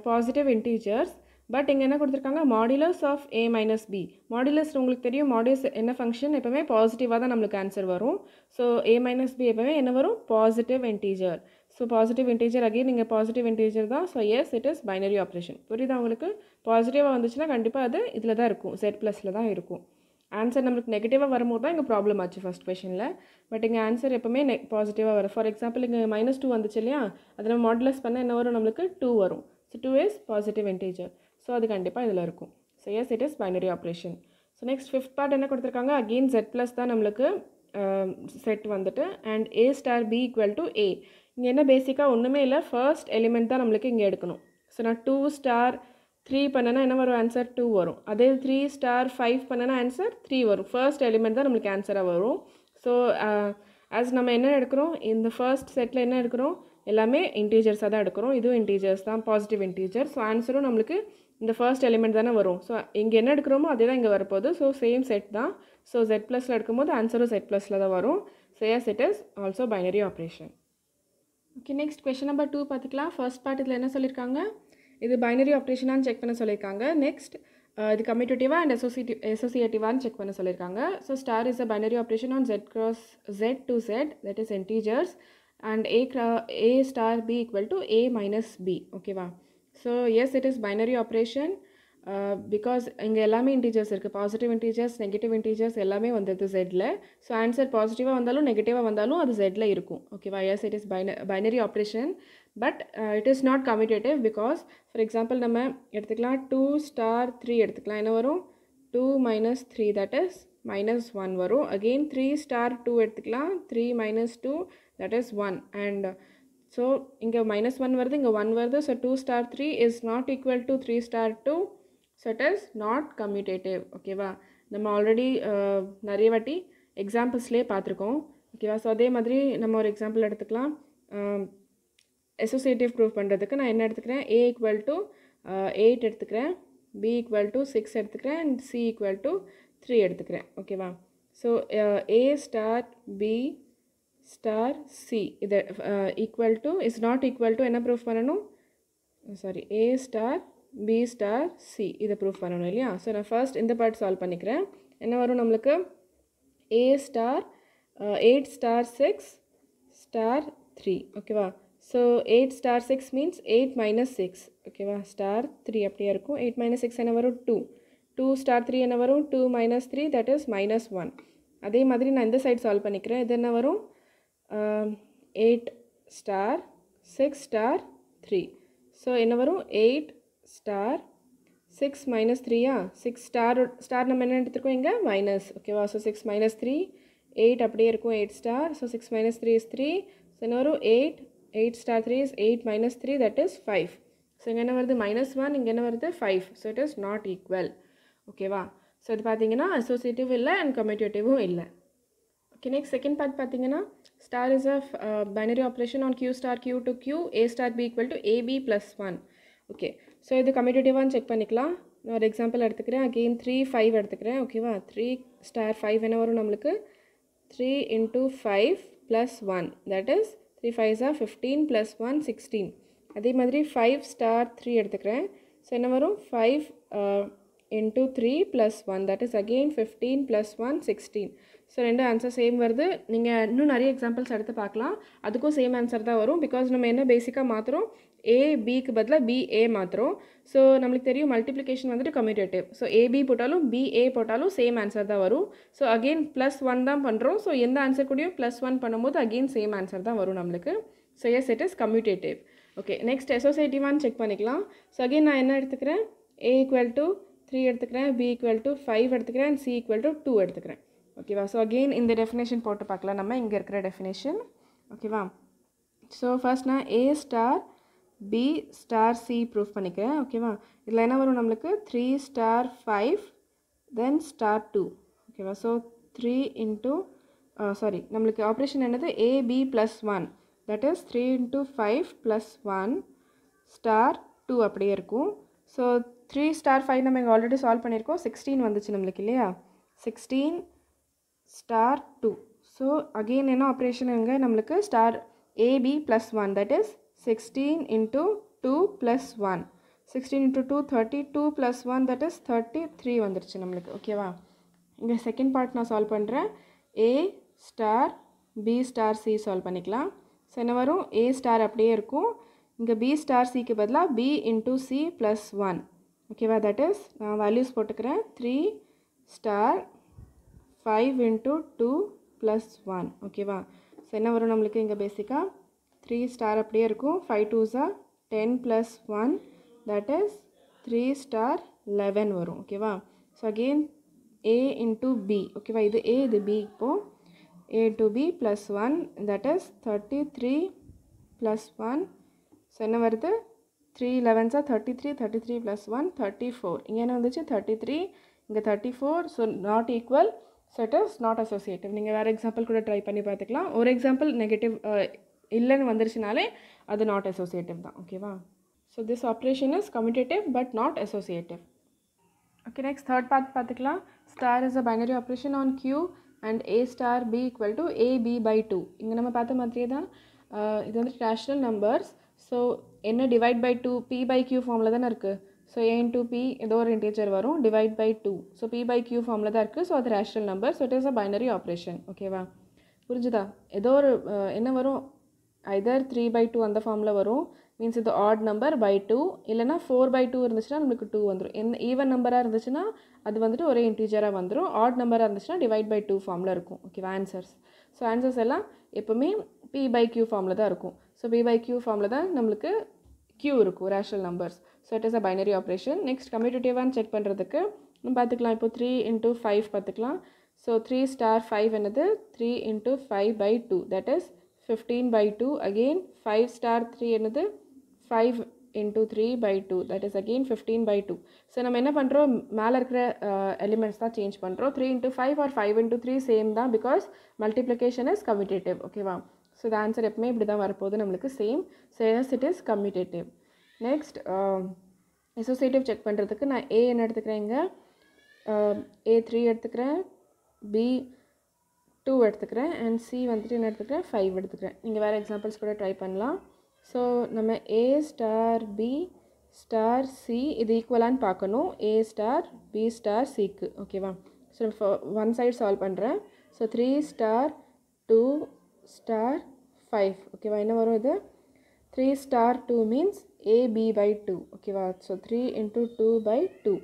பாசிட்டிவ் இன்டீஜர்ஸ். பட் இங்கே என்ன கொடுத்துருக்காங்க? Modulus of a minus b. Modulus உங்களுக்கு தெரியும், மாடுலஸ் என்ன ஃபங்க்ஷன்? எப்போவுமே பாசிட்டிவாக தான் நம்மளுக்கு ஆன்சர் வரும். ஸோ a மைனஸ் b எப்போவுமே என்ன வரும்? Positive integer. So positive integer, again இங்கே பாசிட்டிவ் இன்டீஜர் தான். So S, it is binary operation. புரியுதா உங்களுக்கு? பாசிட்டிவாக வந்துச்சுன்னா கண்டிப்பாக அது இதில் தான் இருக்கும், z ப்ளஸில் தான் இருக்கும். ஆன்சர் நம்மளுக்கு நெகட்டிவாக வரும்போது தான் இங்கே ப்ராப்ளம் ஆச்சு ஃபஸ்ட் கொஷனில். பட் இங்கே ஆன்சர் எப்போவுமே பாசிட்டிவாக வரும். ஃபார் எக்ஸாம்பிள் இங்கே மைனஸ் 2 வந்துச்சு இல்லையா? அதை நம்ம மாடுலஸ் பண்ணால் என்ன வரும்? நம்மளுக்கு 2 வரும். So 2 is positive integer. So அது கண்டிப்பாக இதில் இருக்கும். So S, it is binary operation. So next fifth part என்ன கொடுத்துருக்காங்க? அகெயின் z ப்ளஸ் தான் நம்மளுக்கு செட் வந்துட்டு and A star B equal to A. இங்கே என்ன பேசிக்காக ஒன்றுமே இல்லை, ஃபர்ஸ்ட் எலிமெண்ட் தான் நம்மளுக்கு இங்கே எடுக்கணும். ஸோ நான் 2 ஸ்டார் 3 பண்ணேன்னா என்ன வரும், ஆன்சர் 2 வரும். அதே 3 ஸ்டார் 5 பண்ணேன்னா ஆன்சர் 3 வரும். ஃபர்ஸ்ட் எலிமெண்ட் தான் நம்மளுக்கு ஆன்சராக வரும். ஸோ ஆஸ் நம்ம என்ன எடுக்கிறோம், இந்த ஃபர்ஸ்ட் செட்டில் என்ன எடுக்கிறோம், எல்லாமே இன்டீஜர்ஸாக தான் எடுக்கிறோம். இதுவும் இன்டீஜர்ஸ் தான், பாசிட்டிவ் இன்டீஜர். ஸோ ஆன்சரும் நம்மளுக்கு இந்த ஃபர்ஸ்ட் எலிமெண்ட் தானே வரும். ஸோ இங்கே என்ன எடுக்கிறோமோ அதே தான் இங்கே வரப்போகுது. ஸோ சேம் செட் தான். ஸோ Z ப்ளஸில் எடுக்கும்போது ஆன்சரும் Z ப்ளஸில் தான் வரும். So S, it is also binary operation. Okay, next question number 2 பார்த்துக்கலாம். ஃபர்ஸ்ட் பார்ட் இதில் என்ன சொல்லியிருக்காங்க, இது பைனரி ஆப்ரேஷனான்னு செக் பண்ண சொல்லியிருக்காங்க. நெக்ஸ்ட் இது கம்யூட்டேட்டிவாக அண்ட் அசோசியேட்டிவான்னு செக் பண்ண சொல்லியிருக்காங்க. So star is a binary operation on Z cross Z to Z, that is integers, and A star B equal to A minus B. ஓகேவா? So S, it is binary operation because இங்கே எல்லாமே integers இருக்குது. Positive integers, negative integers எல்லாமே வந்தது Z-ல. So answer பாசிட்டிவாக வந்தாலும் நெகட்டிவாக வந்தாலும் அது Z-ல இருக்கும். ஓகேவா? Yes, it is binary operation. But it is not commutative because for example நம்ம எடுத்துக்கலாம் 2 ஸ்டார் 3 எடுத்துக்கலாம். என்ன வரும், 2 minus 3, that is -1 வரும். அகெயின் 3 ஸ்டார் 2 எடுத்துக்கலாம். 3 minus 2, that is 1. And so இங்கே -1 வருது, இங்கே 1 வருது. So 2 star 3 is not equal to 3 star 2. So it is not commutative. ஓகேவா? நம்ம ஆல்ரெடி நிறைய வாட்டி எக்ஸாம்பிள்ஸ்லேயே பார்த்துருக்கோம். ஓகேவா? ஸோ அதே மாதிரி நம்ம ஒரு எக்ஸாம்பிள் எடுத்துக்கலாம். அசோசியேட்டிவ் ப்ரூவ் பண்ணுறதுக்கு நான் என்ன எடுத்துக்கிறேன், A equal to 8 எடுத்துக்கிறேன், B equal to 6 எடுத்துக்கிறேன், அண்ட் C equal to 3 எடுத்துக்கிறேன். ஓகேவா? So A star B star C இது equal to is not equal to என்ன ப்ரூஃப் பண்ணணும், sorry, A star B star C இதை ப்ரூஃப் பண்ணணும் இல்லையா? ஸோ நான் ஃபர்ஸ்ட் இந்த பார்ட் சால்வ் பண்ணிக்கிறேன். என்ன வரும் நம்மளுக்கு, A ஸ்டார் 8 ஸ்டார் 6 ஸ்டார் 3. ஓகேவா? So 8 star 6 means 8 minus 6. ஓகேவா? ஸ்டார் 3 அப்படியே இருக்கும். 8 minus 6 என்ன வரும், 2. 2 ஸ்டார் 3 என்ன வரும், 2 minus 3, that is -1. அதே மாதிரி நான் இந்த சைட் சால்வ் பண்ணிக்கிறேன். இது என்ன வரும், 8 ஸ்டார் 6 ஸ்டார் 3. ஸோ என்ன வரும், 8 ஸ்டார் 6 minus 3யா, 6 ஸ்டார் நம்ம என்ன எடுத்துருக்கோம் இங்கே மைனஸ். ஓகேவா? ஸோ 6 minus 3, 8 அப்படியே இருக்கும், 8 star. So 6 minus 3 is 3. So என்ன வரும், 8 star 3 is 8 minus 3, that is 5. So இங்கே என்ன வருது, -1, இங்கே என்ன வருது 5. So it is not equal. ஓகேவா? ஸோ இது பார்த்தீங்கன்னா அசோசியேட்டிவ் இல்லை அண்ட் கம்யூட்டேட்டிவும் இல்லை. ஓகே, நெக்ஸ்ட் செகண்ட் பார்ட் பார்த்தீங்கன்னா star is a binary operation on Q star Q to Q, A star B equal to AB plus 1. Okay, so இது கம்யூட்டேட்டிவான்னு check பண்ணிக்கலாம். நான் ஒரு எக்ஸாம்பிள் எடுத்துக்கிறேன். அகெயின் 3 5 எடுத்துக்கிறேன். ஓகேவா? 3 ஸ்டார் 5 என்ன வரும் நம்மளுக்கு, 3 into 5 plus 1, that is 3 5s are 15 plus 1 16. அதே மாதிரி 5 ஸ்டார் 3 எடுத்துக்கிறேன். ஸோ என்ன வரும், 5 into 3 plus 1, that is again 15 plus 1 16. So ரெண்டு ஆன்சர் சேம் வருது. நீங்கள் இன்னும் நிறைய எக்ஸாம்பிள்ஸ் எடுத்து பார்க்கலாம், அதுக்கும் சேம் ஆன்சர் தான் வரும். பிகாஸ் நம்ம என்ன பேசிக்காக மாற்றுறோம், A Bக்கு பதிலாக B A மாற்றுறோம். ஸோ நம்மளுக்கு தெரியும் மல்டிப்ளிகேஷன் வந்துட்டு கம்யூட்டேட்டிவ். ஸோ A B போட்டாலும் B A போட்டாலும் சேம் ஆன்சர் தான் வரும். ஸோ அகெயின் +1 தான் பண்ணுறோம். ஸோ எந்த ஆன்சர் கூடயும் +1 பண்ணும்போது அகெயின் சேம் ஆன்சர் தான் வரும் நம்மளுக்கு. So S, it is commutative. Okay, next அசோசியேட்டிவான்னு செக் பண்ணிக்கலாம். ஸோ அகெயின் நான் என்ன எடுத்துக்கிறேன், A equal to 3 எடுத்துக்கிறேன், B equal to 5 எடுத்துக்கிறேன், and C equal to 2 எடுத்துக்கிறேன். ஓகேவா? ஸோ அகெயின் இந்த டெஃபினேஷன் போட்டு பார்க்கலாம் நம்ம, இங்கே இருக்கிற டெஃபினேஷன். ஓகேவா? ஸோ ஃபர்ஸ்ட் நான் A star B star C proof பண்ணிக்கிறேன். ஓகேவா? இதில் என்ன வரும் நம்மளுக்கு, 3 ஸ்டார் 5 தென் ஸ்டார் 2. ஓகேவா? ஸோ 3 into நம்மளுக்கு ஆப்ரேஷன் என்னது, AB plus 1, that is 3 into 5 plus 1 star 2 அப்படியே இருக்கும். ஸோ 3 ஸ்டார் 5 நம்ம இங்கே ஆல்ரெடி சால்வ் பண்ணியிருக்கோம். 16 வந்துச்சு நம்மளுக்கு இல்லையா, 16 ஸ்டார் 2. ஸோ அகெயின் என்ன ஆப்ரேஷன் இங்கே நம்மளுக்கு, star AB plus 1, that is 16 into 2 plus 1. 16 into 2 32 plus 1, that is 33 வந்துருச்சு நம்மளுக்கு. ஓகேவா? இங்கே செகண்ட் பார்ட் நான் சால்வ் பண்ணுறேன். A star B star C solve பண்ணிக்கலாம். ஸோ என்ன வரும், A ஸ்டார் அப்படியே இருக்கும், இங்கே B ஸ்டார் Cக்கு பதிலாக B into C plus 1. ஓகேவா? தட் இஸ் நான் வேல்யூஸ் போட்டுக்கிறேன். 3 ஸ்டார் 5 into 2 plus 1. ஓகேவா? ஸோ என்ன வரும் நம்மளுக்கு இங்கே பேசிக்காக 3 ஸ்டார் அப்படியே இருக்கும், 5 2s are 10 plus 1, that is 3 star 11 வரும். ஓகேவா? So again A into B. ஓகேவா? இது A இது B. இப்போது a into b plus 1 that is 33 plus 1. So என்ன வருது 3 11s are 33, 33 plus 1 34. இங்கே என்ன வந்துச்சு 33, இங்கே 34. So not equal. So it is not associative. நீங்கள் வேறு எக்ஸாம்பிள் கூட ட்ரை பண்ணி பார்த்துக்கலாம். ஒரு எக்ஸாம்பிள் நெகட்டிவ் இல்லைன்னு வந்துருச்சுனாலே அது நாட் அசோசியேட்டிவ் தான். ஓகேவா? So this operation is commutative but not associative. Okay, next third part பார்த்துக்கலாம். Star is a binary operation on Q and A star B equal to AB by 2. இங்கே நம்ம பார்த்த மாதிரியே தான் இது வந்து rational numbers. ஸோ என்ன divide by 2 P by Q ஃபார்மில் தானே இருக்குது. ஸோ A into P ஏதோ ஒரு இன்டீஜர் வரும் divide by 2. So P by Q ஃபார்மில் தான் இருக்குது. ஸோ அது rational number. So it is a binary operation. ஓகேவா? புரிஞ்சுதா? ஏதோ ஒரு என்ன வரும் either 3 by 2 அந்த ஃபார்மில் வரும். மீன்ஸ் இது ஆட் நம்பர் பை 2 இல்லைனா 4 by 2 இருந்துச்சுன்னா நம்மளுக்கு 2 வந்துடும். என்ன ஈவன் நம்பராக இருந்துச்சுன்னா அது வந்துட்டு ஒரே இன்டீஜராக வந்துடும். ஆட் நம்பராக இருந்துச்சுன்னா டிவைட் பை 2 ஃபார்மில் இருக்கும். ஓகேவா? ஆன்சர்ஸ். ஸோ ஆன்சர்ஸ் எல்லாம் எப்போவுமே P by Q ஃபார்மில் தான் இருக்கும். ஸோ P by Q ஃபார்மில் தான் நம்மளுக்கு Q இருக்கும் rational numbers. So it is a binary operation. Next கம்யூட்டேட்டிவான்னு செக் பண்ணுறதுக்கு நம்ம பார்த்துக்கலாம். இப்போ 3 into 5 பார்த்துக்கலாம். ஸோ 3 star 5 என்னது 3 into 5 by 2 that is 15 by 2. again 5 star 3 என்னது 5 into 3 by 2 that is again 15 by 2. So நம்ம என்ன பண்ணுறோம் மேலே இருக்கிற எலிமெண்ட்ஸ் தான் சேஞ்ச் பண்ணுறோம். 3 into 5 or 5 into 3 சேம் தான் பிகாஸ் மல்டிப்ளிகேஷன் இஸ் கம்யூட்டேட்டிவ். ஓகேவா? ஸோ இந்த ஆன்சர் எப்பவுமே இப்படி தான் வரப்போகுது நம்மளுக்கு same. So S it is commutative. Next associative check பண்ணுறதுக்கு நான் A என்ன எடுத்துக்கிறேன், இங்கே A3 எடுத்துக்கிறேன், B2 எடுத்துக்கிறேன் அண்ட் C வந்துட்டு என்ன எடுத்துக்கிறேன் 5 எடுத்துக்கிறேன். நீங்கள் வேறு எக்ஸாம்பிள்ஸ் கூட ட்ரை பண்ணலாம். ஸோ நம்ம A star B star C இது ஈக்குவலான்னு பார்க்கணும். A ஸ்டார் B ஸ்டார் Cக்கு. ஓகேவா? ஸோ ஒன் சைட் சால்வ் பண்ணுறேன். So 3 star 2 star 5. ஓகேவா? என்ன வரும் இது 3 ஸ்டார் 2 மீன்ஸ் AB by 2. ஓகேவா? ஸோ 3 into 2 by 2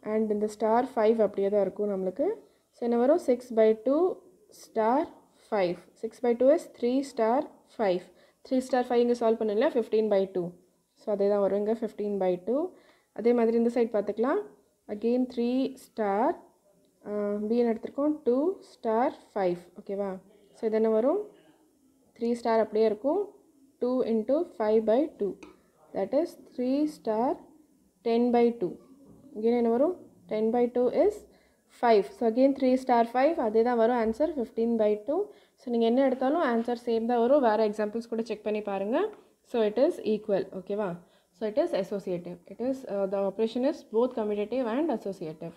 அண்ட் இந்த ஸ்டார் 5 அப்படியே தான் இருக்கும் நம்மளுக்கு. ஸோ என்ன வரும் 6 by 2 star 5. 6 by 2 is 3 star 5. 3 star 5 இங்கே சால்வ் பண்ணல 15 by 2. ஸோ அதே தான் வரும் இங்கே 15 by 2. அதே மாதிரி இந்த சைட் பார்த்துக்கலாம். அகெயின் 3 ஸ்டார் பின்னு எடுத்துருக்கோம் 2 ஸ்டார் 5. ஓகேவா? ஸோ இது என்ன வரும் 3 ஸ்டார் அப்படியே இருக்கும் 2 into 5 by 2 that is 3 star 10 by 2. again என்ன வரும் 10 by 2 is 5. So again 3 star 5 அதே தான் வரும் ஆன்சர் 15 by 2. ஸோ நீங்கள் என்ன எடுத்தாலும் ஆன்சர் சேம் தான் வரும். வேறு எக்ஸாம்பிள்ஸ் கூட செக் பண்ணி பாருங்கள். So it is equal. ஓகேவா? So it is associative. It is the operation is both commutative and associative.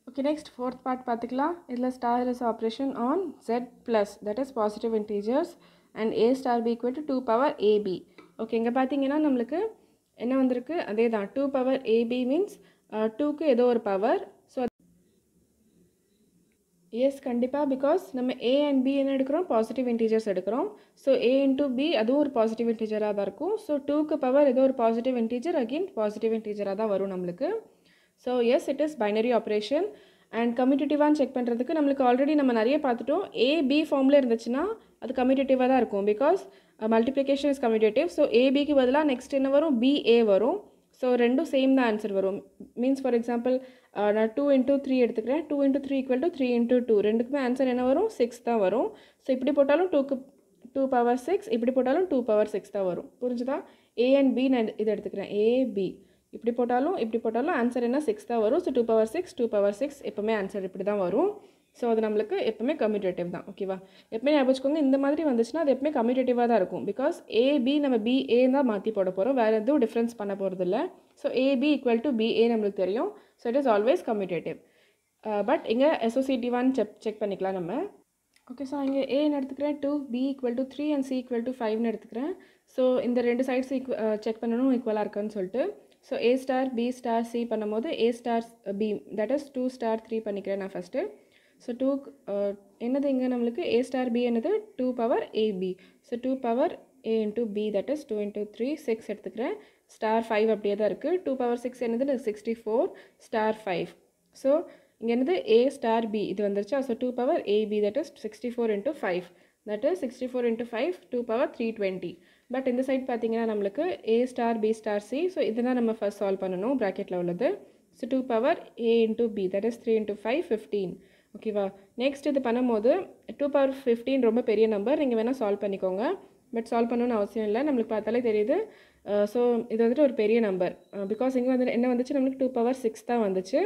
Okay, next fourth part பார்த்துக்கலாம். இதில் star is operation on Z plus that is positive integers and A star B equal to 2 power AB. Okay, இங்கே பார்த்தீங்கன்னா நம்மளுக்கு என்ன வந்திருக்கு அதே தான் 2 power AB means 2க்கு ஏதோ ஒரு பவர். ஸோ எஸ் கண்டிப்பாக பிகாஸ் நம்ம A அண்ட் B என்ன எடுக்கிறோம் பாசிட்டிவ் இன்டீஜர்ஸ் எடுக்கிறோம். ஸோ A into B அதுவும் ஒரு பாசிட்டிவ் இன்டீஜராக தான் இருக்கும். ஸோ 2க்கு பவர் ஏதோ ஒரு பாசிட்டிவ் இன்டீஜர் அகெயின் பாசிட்டிவ் இன்டீஜராக தான் வரும் நம்மளுக்கு. So S it is binary operation. And கம்யூட்டேட்டிவான்னு செக் பண்ணுறதுக்கு நம்மளுக்கு ஆல்ரெடி நம்ம நிறைய பார்த்துட்டோம். AB ஃபார்மில் இருந்துச்சுன்னா அது கம்யூட்டேட்டிவாக தான் இருக்கும் because multiplication is commutative. So ABக்கு பதிலாக நெக்ஸ்ட் என்ன வரும் BA வரும். ஸோ ரெண்டும் சேம் தான் ஆன்சர் வரும். மீன்ஸ் ஃபார் எக்ஸாம்பிள் நான் 2 into 3 எடுத்துக்கிறேன். 2 into 3 equal to 3 into 2 ரெண்டுக்குமே ஆன்சர் என்ன வரும் 6 தான் வரும். ஸோ இப்படி போட்டாலும் 2 power 6 இப்படி போட்டாலும் 2 power 6 தான் வரும். புரிஞ்சுதா? A and B நான் இது எடுத்துக்கிறேன் AB இப்படி போட்டாலும் ஆன்சர் என்ன 6 தான் வரும். ஸோ 2 power 6 2 power 6 எப்போவுமே ஆன்சர் இப்படி தான் வரும். ஸோ அது நம்மளுக்கு எப்போவுமே கம்யூட்டேட்டிவ் தான். ஓகேவா? எப்பவுமே ஞாபகம் வச்சுக்கோங்க இந்த மாதிரி வந்துச்சுன்னா அது எப்பவுமே கம்யூட்டேட்டிவாக தான் இருக்கும் பிகாஸ் AB நம்ம BA தான் மாற்றி போட போகிறோம். வேறு எதுவும் டிஃப்ரென்ஸ் பண்ண போகிறதில்ல. So AB equal to BA நம்மளுக்கு தெரியும். So it is always commutative. But இங்கே அசோசியேட்டிவான்னு செக் பண்ணிக்கலாம் நம்ம. ஓகே, ஸோ இங்கே ஏன்னு எடுத்துக்கிறேன் 2 B equal to 3 and C equal to 5ன்னு எடுத்துக்கிறேன். ஸோ இந்த ரெண்டு சைட்ஸ் செக் பண்ணணும் ஈக்குவலாக இருக்குன்னு சொல்லிட்டு. So A star B star C பண்ணும்போது A star B that is 2 star 3 பண்ணிக்கிறேன் நான் ஃபஸ்ட்டு. ஸோ 2 என்னது இங்கே நம்மளுக்கு A ஸ்டார் B என்னது 2 power AB. So 2 power A into B that is 2 into 3 6 எடுத்துக்கிறேன். ஸ்டார் 5 அப்படியே தான் இருக்குது. 2 power 6 என்னது 64 ஸ்டார் 5. ஸோ இங்கே என்னது A ஸ்டார் B இது வந்துருச்சா. So 2 power AB that is 64 into 5 that is 64 into 5 2 power 320. But இந்த சைட் பார்த்தீங்கன்னா நம்மளுக்கு A star B star C. So இதுதான் நம்ம ஃபர்ஸ்ட் சால்வ் பண்ணணும் ப்ராக்கெட்டில் உள்ளது. So 2 power A into B that is 3 into 5 15. ஓகேவா. நெக்ஸ்ட் இது பண்ணும்போது 2 power 15 ரொம்ப பெரிய நம்பர், நீங்கள் வேணால் சால்வ் பண்ணிக்கோங்க. பட் சால்வ் பண்ணணும்னு அவசியம் இல்லை, நம்மளுக்கு பார்த்தாலே தெரியுது. ஸோ இது வந்துட்டு ஒரு பெரிய நம்பர், பிகாஸ் இங்கே வந்து என்ன வந்துச்சு, நம்மளுக்கு 2 power 6 தான் வந்துச்சு,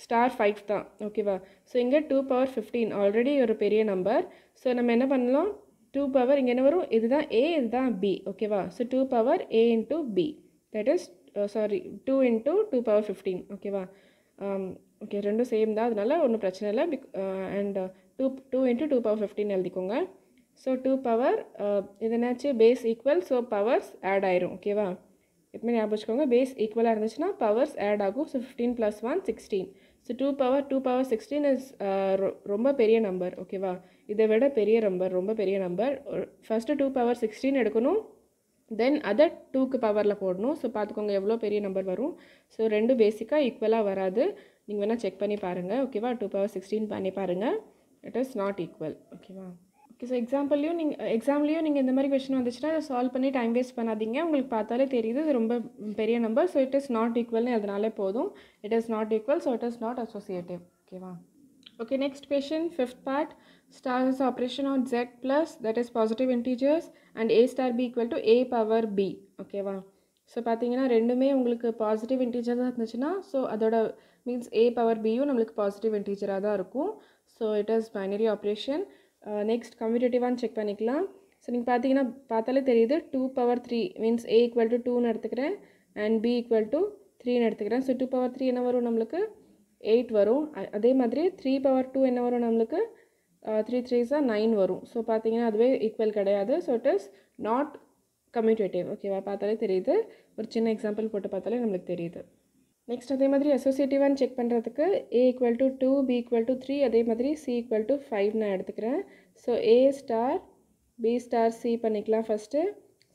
*5 தான். ஓகேவா. ஸோ இங்கே 2 power 15 ஆல்ரெடி ஒரு பெரிய நம்பர். ஸோ நம்ம என்ன பண்ணலாம், 2 பவர் இங்கே என்ன வரும், இதுதான் A, இதுதான் B. ஓகேவா. So 2 power A into B, that is 2 into 2 power 15. ஓகேவா. ஓகே, ரெண்டும் சேம் தான், அதனால ஒன்றும் பிரச்சனை இல்லை. அண்ட் 2 into 2 power 15 எழுதிக்கோங்க. ஸோ 2 power இது என்னாச்சு, base equal, so powers add ஆயிரும். ஓகேவா. எப்பவுமே ஞாபகம் வச்சுக்கோங்க, பேஸ் ஈக்குவலாக இருந்துச்சுன்னா பவர்ஸ் ஆட் ஆகும். ஸோ 15 + 1 16. ஸோ 2 power 16 இஸ் ரொம்ப பெரிய நம்பர். ஓகேவா. இதை விட பெரிய நம்பர், ரொம்ப பெரிய நம்பர். ஃபஸ்ட்டு 2 power 16 எடுக்கணும், தென் அதை 2க்கு பவரில் போடணும். ஸோ பார்த்துக்கோங்க எவ்வளோ பெரிய நம்பர் வரும். ஸோ ரெண்டு பேசிக்காக ஈக்குவலாக வராது, நீங்கள் வேணால் செக் பண்ணி பாருங்கள். ஓகேவா. 2 power 16 பண்ணி பாருங்கள், இட் இஸ் நாட் ஈக்குவல். ஓகேவா. ஓகே. ஸோ எக்ஸாம்லேயும் நீங்கள் இந்த மாதிரி கொஸ்டின் வந்துச்சுன்னா அதை சால்வ் பண்ணி டைம் வேஸ்ட் பண்ணாதீங்க. உங்களுக்கு பார்த்தாலே தெரியுது இது ரொம்ப பெரிய number. So it is not ஈக்குவல்னு அதனாலே போதும். It is not equal, so it is not associative. ஓகேவா. Okay, next question, fifth part. Star is operation on z plus, that is positive integers, and a star b equal to a power b. Okay வா. So பார்த்தீங்கன்னா ரெண்டுமே உங்களுக்கு positive integer தான் இருந்துச்சுன்னா, so அதோட means a power bயும் நம்மளுக்கு positive இன்டீஜராக தான் இருக்கும். So it is binary operation. Next கம்யூட்டேட்டிவான்னு செக் பண்ணிக்கலாம். ஸோ நீங்கள் பார்த்தீங்கன்னா பார்த்தாலே தெரியுது 2 power 3 means a equal to 2ன்னு எடுத்துக்கிறேன், அண்ட் b equal to 3ன்னு எடுத்துக்கிறேன். ஸோ 2 power 3 என்ன வரும், நம்மளுக்கு 8 வரும். அதே மாதிரி 3 power 2 என்ன வரும், நம்மளுக்கு 3 3s 9 வரும். ஸோ பார்த்தீங்கன்னா அதுவே ஈக்குவல் கிடையாது. So it is not commutative. ஓகேவா. பார்த்தாலே தெரியுது, ஒரு சின்ன எக்ஸாம்பிள் போட்டு பார்த்தாலே நம்மளுக்கு தெரியுது. நெக்ஸ்ட் அதே மாதிரி அசோசியேட்டிவான்னு செக் பண்ணுறதுக்கு a equal to 2, b equal to 3, அதே மாதிரி c equal to 5 நான் எடுத்துக்கிறேன். So a star b star c பண்ணிக்கலாம் ஃபஸ்ட்டு.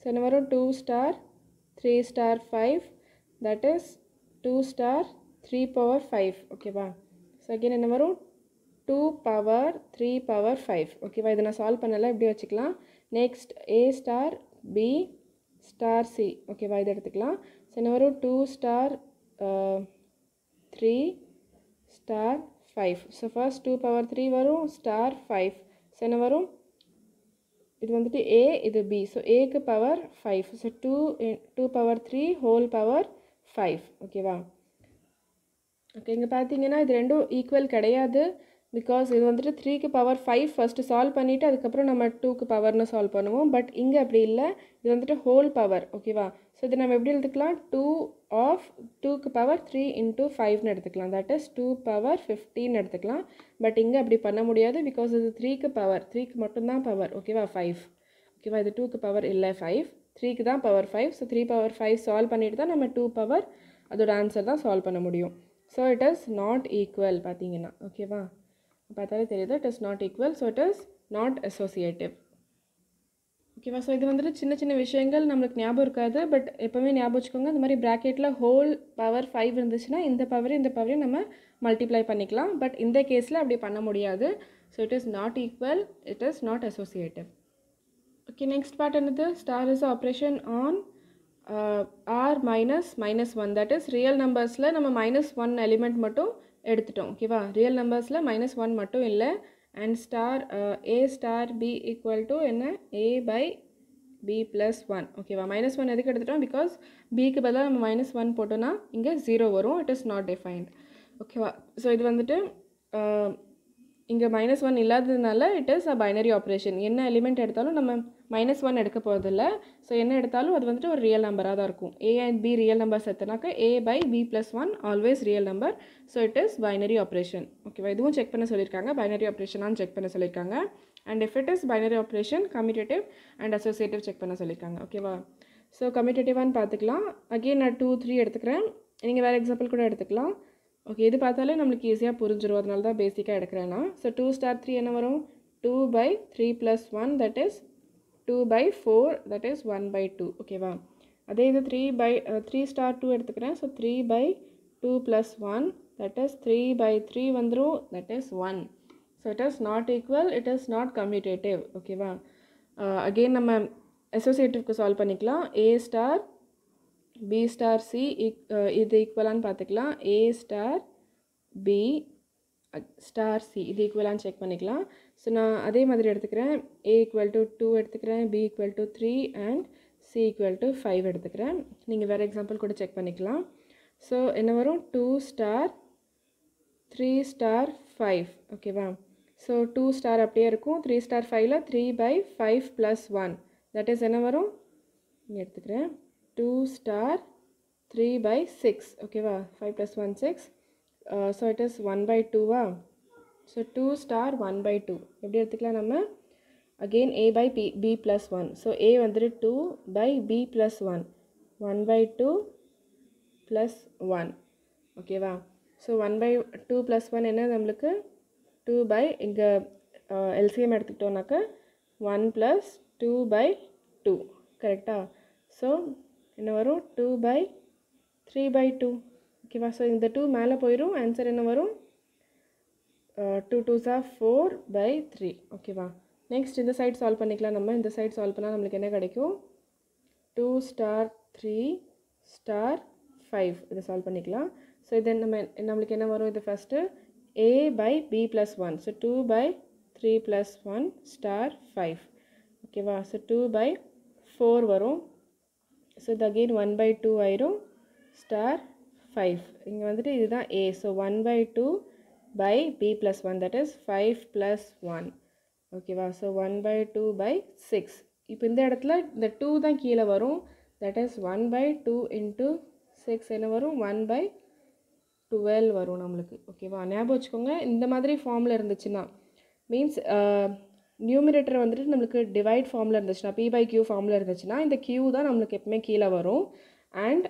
ஸோ என்ன வரும், 2 star 3 star 5, that is 2 star 3 power 5. ஓகேவா. ஸோ அகெயின் என்ன வரும், 2 power 3 power 5. ஓகேவா. இதை நான் சால்வ் பண்ணலை, இப்படி வச்சுக்கலாம். Next a star b star c. ஓகேவா. இதை எடுத்துக்கலாம். ஸோ என்ன வரும், 2 star 3 star 5. So first 2 power 3 வரும், star 5. ஸோ என்ன வரும், இது வந்துட்டு a, இது b. ஸோ ஏக்கு power 5. So 2 power 3 whole power 5. ஓகேவா. ஓகே, இங்கே பார்த்தீங்கன்னா இது ரெண்டும் ஈக்குவல் கிடையாது, பிகாஸ் இது வந்துட்டு 3க்கு பவர் 5 ஃபஸ்ட்டு சால்வ் பண்ணிவிட்டு அதுக்கப்புறம் நம்ம 2க்கு பவர்னு சால்வ் பண்ணுவோம். பட் இங்கே அப்படி இல்லை, இது வந்துட்டு ஹோல் பவர். ஓகேவா. ஸோ இது நம்ம எப்படி எடுத்துக்கலாம், 2 of 2க்கு பவர் 3 into 5ன்னு எடுத்துக்கலாம், தட் இஸ் 2 power 15 எடுத்துக்கலாம். பட் இங்கே அப்படி பண்ண முடியாது, பிகாஸ் இது 3க்கு பவர், 3க்கு மட்டும்தான் பவர். ஓகேவா. 5. ஓகேவா. இது 2க்கு பவர் இல்லை, 5, 3க்கு தான் பவர் 5. ஸோ 3 power 5 சால்வ் பண்ணிட்டு தான் நம்ம 2 பவர் அதோட ஆன்சர் தான் சால்வ் பண்ண முடியும். So it is not equal. பார்த்தீங்கன்னா ஓகேவா, பார்த்தாலே தெரியுது, it is not equal. So it is not associative. ஓகேவா. ஸோ இது வந்துட்டு சின்ன சின்ன விஷயங்கள் நம்மளுக்கு ஞாபகம் இருக்காது, பட் எப்போவுமே ஞாபகம் வச்சுக்கோங்க. இந்த மாதிரி ப்ராக்கெட்டில் ஹோல் பவர் 5 இருந்துச்சுன்னா இந்த பவரையும் நம்ம மல்டிப்ளை பண்ணிக்கலாம். பட் இந்த கேஸில் அப்படி பண்ண முடியாது. So it is not equal, it is not associative. Okay, next part என்னது, star is operation on r minus -1, that is real நம்பர்ஸில் நம்ம -1 எலிமெண்ட் மட்டும் எடுத்துட்டோம். ஓகேவா. ரியல் நம்பர்ஸில் -1 மட்டும் இல்லை. And star a star b equal to என்ன, a by b plus 1. ஓகேவா. -1 எதுக்கு எடுத்துட்டோம், பிகாஸ் bக்கு பதிலாக நம்ம -1 போட்டோன்னா இங்கே 0 வரும். It is not defined. ஓகேவா. ஸோ இது வந்துட்டு இங்கே -1 இல்லாததுனால it is a binary operation. என்ன எலிமெண்ட் எடுத்தாலும் நம்ம -1 எடுக்க போகிறதில்ல. ஸோ என்ன எடுத்தாலும் அது வந்துட்டு ஒரு ரியல் நம்பராக தான் இருக்கும். a and b real numbers எடுத்தனாக்க a by b plus 1 always real number. So it is binary operation. ஓகேவா. இதுவும் செக் பண்ண சொல்லியிருக்காங்க, பைனரி ஆப்ரேஷனான்னு செக் பண்ண சொல்லியிருக்காங்க. And if it is binary operation, commutative and associative check பண்ண சொல்லியிருக்காங்க. ஓகேவா. ஸோ கம்யூட்டேட்டிவான்னு பார்த்துக்கலாம். அகெயின் நான் 2 3 எடுத்துக்கிறேன், நீங்கள் வேறு எக்ஸாம்பிள் கூட எடுத்துக்கலாம். ஓகே, இது பார்த்தாலே நம்மளுக்கு ஈஸியாக புரிஞ்சிடும், அதனால தான் பேசிக்காக எடுக்கிறேன்னா. ஸோ 2 star 3 என்ன வரும், 2 by 3 plus 1, that is 2 by 4, that is 1 by 2. ஓகேவா. அதே இது 3 star 2 எடுத்துக்கிறேன். So 3 by 2 plus 1, that is 3 by 3 வந்துடும், that is 1. So it is not equal, it is not commutative. ஓகேவா. அகெயின் நம்ம அசோசியேட்டிவ்க்கு சால்வ் பண்ணிக்கலாம். a star b star c இது ஈக்குவலான்னு பார்த்துக்கலாம். a star b star C இது ஈக்குவலான்னு செக் பண்ணிக்கலாம். So நான் அதே மாதிரி எடுத்துக்கிறேன். A = 2 எடுத்துக்கிறேன், B = 3 அண்ட் C = 5 எடுத்துக்கிறேன். நீங்கள் வேறு எக்ஸாம்பிள் கூட செக் பண்ணிக்கலாம். ஸோ என்ன வரும் 2 ஸ்டார் 3 ஸ்டார் 5 ஓகேவா. ஸோ 2 ஸ்டார் அப்படியே இருக்கும். 3 ஸ்டார் 5ல் 3/5 + 1 தட் இஸ் என்ன வரும் இங்கே எடுத்துக்கிறேன் 2 ஸ்டார் 3/6 ஓகேவா. 5 + 1 6. ஸோ இட் இஸ் 1/2வா. ஸோ 2 ஸ்டார் 1/2 எப்படி எடுத்துக்கலாம் நம்ம அகெயின் A/B + 1. ஸோ A வந்துட்டு 2/B + 1 1/2 + 1 ஓகேவா. ஸோ 1/2 + 1 என்ன நம்மளுக்கு 2 இங்கே எல்சிஎம் எடுத்துக்கிட்டோம்னாக்க 1 + 2/2 கரெக்டா. ஸோ என்ன வரும் 2/3/2 ஓகேவா. ஸோ இந்த 2 மேலே போயிடும். ஆன்சர் என்ன வரும் 2 2s are 4/3 ஓகேவா. நெக்ஸ்ட் இந்த சைட் சால்வ் பண்ணிக்கலாம். நம்ம இந்த சைட் சால்வ் பண்ணால் நம்மளுக்கு என்ன கிடைக்கும் 2 ஸ்டார் 3 ஸ்டார் 5 இதை சால்வ் பண்ணிக்கலாம். ஸோ இது நம்மளுக்கு என்ன வரும் இது ஃபஸ்ட்டு A/B + 1. ஸோ 2/3 + 1 ஸ்டார் 5 ஓகேவா. ஸோ 2/4 வரும். ஸோ இது அகெயின் 1/2 ஆயிரும் ஸ்டார் 5. இங்கே வந்துட்டு இதுதான் A. So 1/2/B + 1 that is 5 + 1 ஓகேவா. ஸோ 1/2/6. இப்போ இந்த இடத்துல இந்த 2 தான் கீழே வரும். தட் இஸ் 1/2 × 6 என்ன வரும் 1/12 வரும் நம்மளுக்கு ஓகேவா. ஞாபகம் வச்சுக்கோங்க. இந்த மாதிரி ஃபார்மில் இருந்துச்சுன்னா மீன்ஸ் நியூமிரேட்டர் வந்துட்டு நம்மளுக்கு டிவைட் ஃபார்மில் இருந்துச்சுன்னா P/Q ஃபார்மில் இருந்துச்சுன்னா இந்த Q தான் நம்மளுக்கு எப்பவுமே கீழே வரும். அண்ட்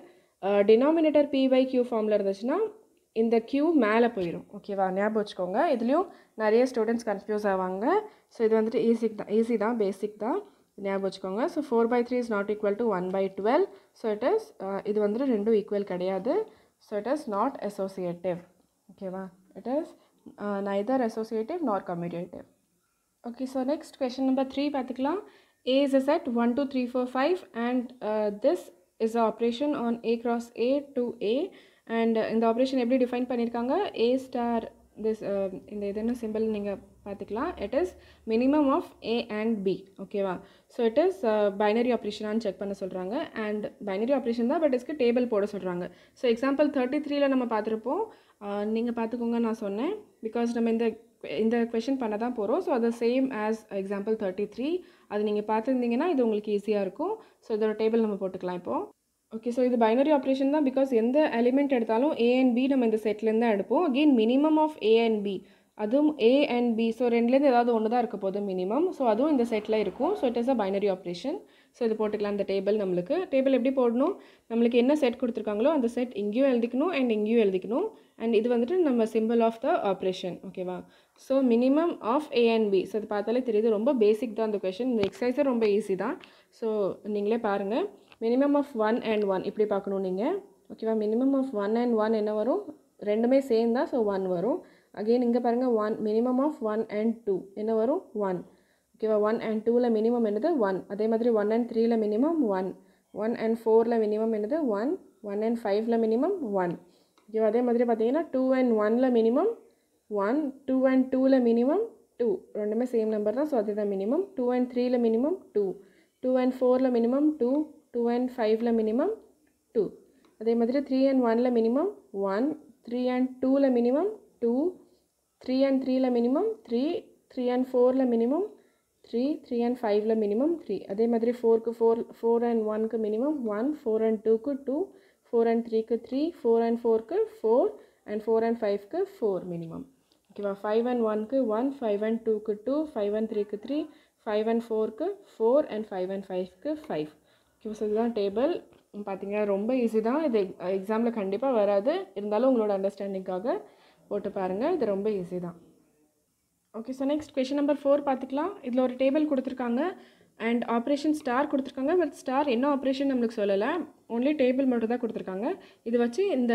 டினாமினேட்டர் P/Q ஃபார்மில் இருந்துச்சுன்னா இந்த Q மேலே போயிடும் ஓகேவா. ஞாபகம் வச்சுக்கோங்க. இதுலேயும் நிறைய ஸ்டூடெண்ட்ஸ் கன்ஃபியூஸ் ஆவாங்க. ஸோ இது வந்துட்டு ஈஸி தான் பேசிக் தான் ஞாபகம் வச்சுக்கோங்க. So 4/3 is not equal to 1/12. So it is இது வந்துட்டு ரெண்டும் ஈக்குவல் கிடையாது. So it is not associative ஓகேவா. இட் இஸ் நைதர் அசோசியேட்டிவ் நார் commutative. Okay, so next question number 3 பார்த்துக்கலாம். A is a set 1 2 3 4 5 and this is the operation on A cross A to A and இந்த operation எப்படி define பண்ணியிருக்காங்க A star this இந்த இது என்ன symbol நீங்கள் பார்த்துக்கலாம். It is minimum of A and B ஓகேவா. ஸோ இட் இஸ் பைனரி ஆப்ரேஷனான்னு செக் பண்ண சொல்கிறாங்க. அண்ட் பைனரி ஆப்ரேஷன் தான் பட் இதுக்கு டேபிள் போட சொல்கிறாங்க. ஸோ எக்ஸாம்பிள் 33ல் நம்ம பார்த்துருப்போம். நீங்கள் பார்த்துக்கோங்க நான் சொன்னேன் பிகாஸ் நம்ம இந்த கொஷின் பண்ண தான் போகிறோம். ஸோ அது சேம் ஆஸ் எக்ஸாம்பிள் 33 அது நீங்கள் பார்த்துருந்தீங்கன்னா இது உங்களுக்கு ஈஸியாக இருக்கும். ஸோ இதோட டேபிள் நம்ம போட்டுக்கலாம் இப்போது. ஓகே, ஸோ இது பைனரி ஆப்ரேஷன் தான் பிகாஸ் எந்த எலிமெண்ட் எடுத்தாலும் A and B நம்ம இந்த செட்லேருந்து தான் எடுப்போம். Again minimum of A and B அதுவும் A and B ஸோ ரெண்டுலேருந்து ஏதாவது ஒன்று தான் இருக்க போதும் மினிமம். ஸோ அதுவும் இந்த செட்டில் இருக்கும். So it is a binary operation. So இது போட்டுக்கலாம். இந்த டேபிள் நம்மளுக்கு டேபிள் எப்படி போடணும் நம்மளுக்கு என்ன செட் கொடுத்துருக்காங்களோ அந்த செட் இங்கேயும் எழுதிக்கணும் அண்ட் இங்கேயும் எழுதிக்கணும். அண்ட் இது வந்துட்டு நம்ம சிம்பிள் ஆஃப் த ஆப்ரேஷன் ஓகேவா. So minimum of A and B. So இது பார்த்தாலே தெரியுது ரொம்ப பேசிக் தான் இந்த கொஷின். இந்த எக்ஸசைஸும் ரொம்ப ஈஸி தான். ஸோ நீங்களே பாருங்கள். மினிமம் ஆஃப் 1 and 1 இப்படி பார்க்கணும் நீங்கள் ஓகேவா. மினிமம் ஆஃப் 1 and 1 என்ன வரும் ரெண்டுமே சேம் தான். ஸோ 1 வரும். அகெயின் இங்கே பாருங்கள் 1 மினிமம் ஆஃப் 1 and 2 என்ன வரும் 1 ஓகேவா. 1 and 2ல் மினிமம் என்னது 1. அதே மாதிரி 1 and 3ல் மினிமம் 1. 1 and 4ல் மினிமம் என்னது 1. 1 and 5ல் மினிமம் 1 ஓகேவா. அதே மாதிரி பார்த்தீங்கன்னா 2 and 1ல் மினிமம் 1. 2 and 2ல் மினிமம் 2 ரெண்டுமே சேம் நம்பர் தான். ஸோ அதுதான் மினிமம். 2 and 3ல் மினிமம் 2. 2 and 4ல் மினிமம் 2. 2 and 5ல் மினிமம் 2. அதே மாதிரி 3 and 1ல் மினிமம் 1. 3 and 2ல் மினிமம் 2. 3 and 3ல் மினிமம் 3. 3 and 4ல் மினிமம் 3. 3 and 5ல் மினிமம் 3. அதே மாதிரி 4க்கு 4 and 1க்கு மினிமம் 1. 4 and 2க்கு 2. 4 and 3க்கு 3. 4 and 4க்கு 4 and 4 and 5க்கு 4 மினிமம் ஓகேவா. 5 and 1க்கு 1. 5 and 2க்கு 2. 5 and 3க்கு 3. 5 and 4க்கு 4 and 5 and 5க்கு 5 okay. So இதுதான் டேபிள். பார்த்தீங்கன்னா ரொம்ப ஈஸி தான். இது எக்ஸாமில் கண்டிப்பாக வராது. இருந்தாலும் உங்களோட அண்டர்ஸ்டாண்டிங்காக போட்டு பாருங்கள். இது ரொம்ப ஈஸி தான். Okay, so next question number 4 பார்த்துக்கலாம். இதில் ஒரு டேபிள் கொடுத்துருக்காங்க அண்ட் ஆப்ரேஷன் ஸ்டார் கொடுத்துருக்காங்க. பட் ஸ்டார் என்ன ஆப்ரேஷன் நம்மளுக்கு சொல்லலை. ஓன்லி டேபிள் மட்டும் தான் கொடுத்துருக்காங்க. இது வச்சு இந்த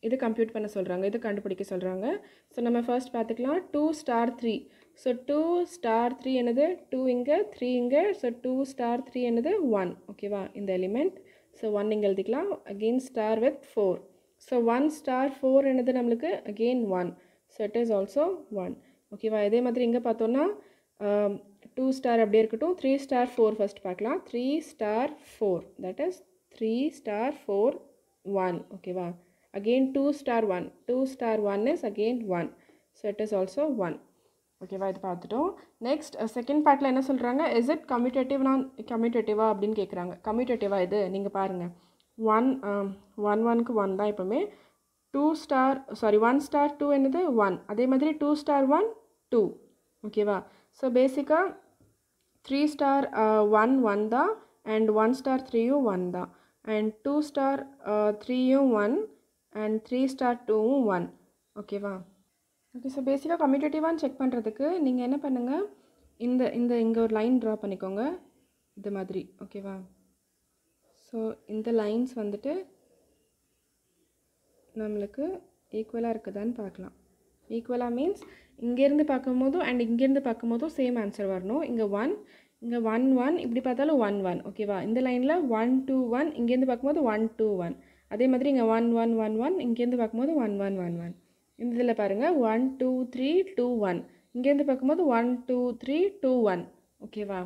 இது கம்ப்யூட் பண்ண சொல்கிறாங்க. இது கண்டுபிடிக்க சொல்கிறாங்க. ஸோ நம்ம ஃபர்ஸ்ட் பார்த்துக்கலாம் 2 ஸ்டார் 3. ஸோ 2 ஸ்டார் 3 என்னது 2 இங்கே 3 இங்கே. ஸோ 2 ஸ்டார் 3 என்னது 1 ஓகேவா இந்த எலிமெண்ட். ஸோ 1 இங்கே எழுதிக்கலாம். Again star with 4. So 1 star 4 என்னது நம்மளுக்கு again 1. So it is also 1. ஓகேவா? இதே மாதிரி இங்கே பார்த்தோன்னா 2 ஸ்டார் அப்படியே இருக்கட்டும். 3 ஸ்டார் 4 ஃபஸ்ட் பார்க்கலாம். 3 ஸ்டார் 4 தட் இஸ் 3 ஸ்டார் 4 1. ஓகேவா? Again 2 star 1. 2 star 1 is again 1. So it is also 1. ஓகேவா? இது பார்த்துட்டோம். நெக்ஸ்ட் செகண்ட் பார்ட்டில் என்ன சொல்கிறாங்க, இஸ் இட் கம்யூட்டேட்டிவ் நான் கம்யூட்டேட்டிவா அப்படின்னு கேட்குறாங்க. கம்யூட்டேட்டிவா இது நீங்கள் பாருங்கள். 1க்கு 1 தான் எப்போவுமே. 1 ஸ்டார் 2 என்னது 1. அதே மாதிரி 2 ஸ்டார் 1 2. ஓகேவா? ஸோ பேசிக்காக 3 ஸ்டார் 1 தான், அண்ட் 1 ஸ்டார் 3யும் 1 தான், அண்ட் 2 ஸ்டார் 3யும் 1, அண்ட் 3 ஸ்டார் 2வும் 1. ஓகேவா? ஓகே. ஸோ பேசிக்காக கம்யூட்டேட்டிவான்னு செக் பண்ணுறதுக்கு நீங்கள் என்ன பண்ணுங்கள், இங்கே ஒரு லைன் ட்ரா பண்ணிக்கோங்க இது மாதிரி. ஓகேவா? ஸோ இந்த லைன்ஸ் வந்துட்டு நம்மளுக்கு ஈக்குவலாக இருக்குதான்னு பார்க்கலாம். ஈக்குவலாக மீன்ஸ் இங்கேருந்து பார்க்கும்போதும் அண்ட் இங்கேருந்து பார்க்கும்போதும் சேம் ஆன்சர் வரணும். இங்கே 1, இங்கே 1 1, இப்படி பார்த்தாலும் 1 1. ஓகேவா? இந்த லைனில் 1 2 1, இங்கேருந்து பார்க்கும்போது 1 2 1. அதே மாதிரி இங்கே 1 1 1 1, இங்கேருந்து பார்க்கும்போது 1 1 1 1. இந்த இதில் பாருங்கள் 1 2 3 2 1, இங்கேருந்து பார்க்கும்போது 1 2 3 2 1. ஓகேவா?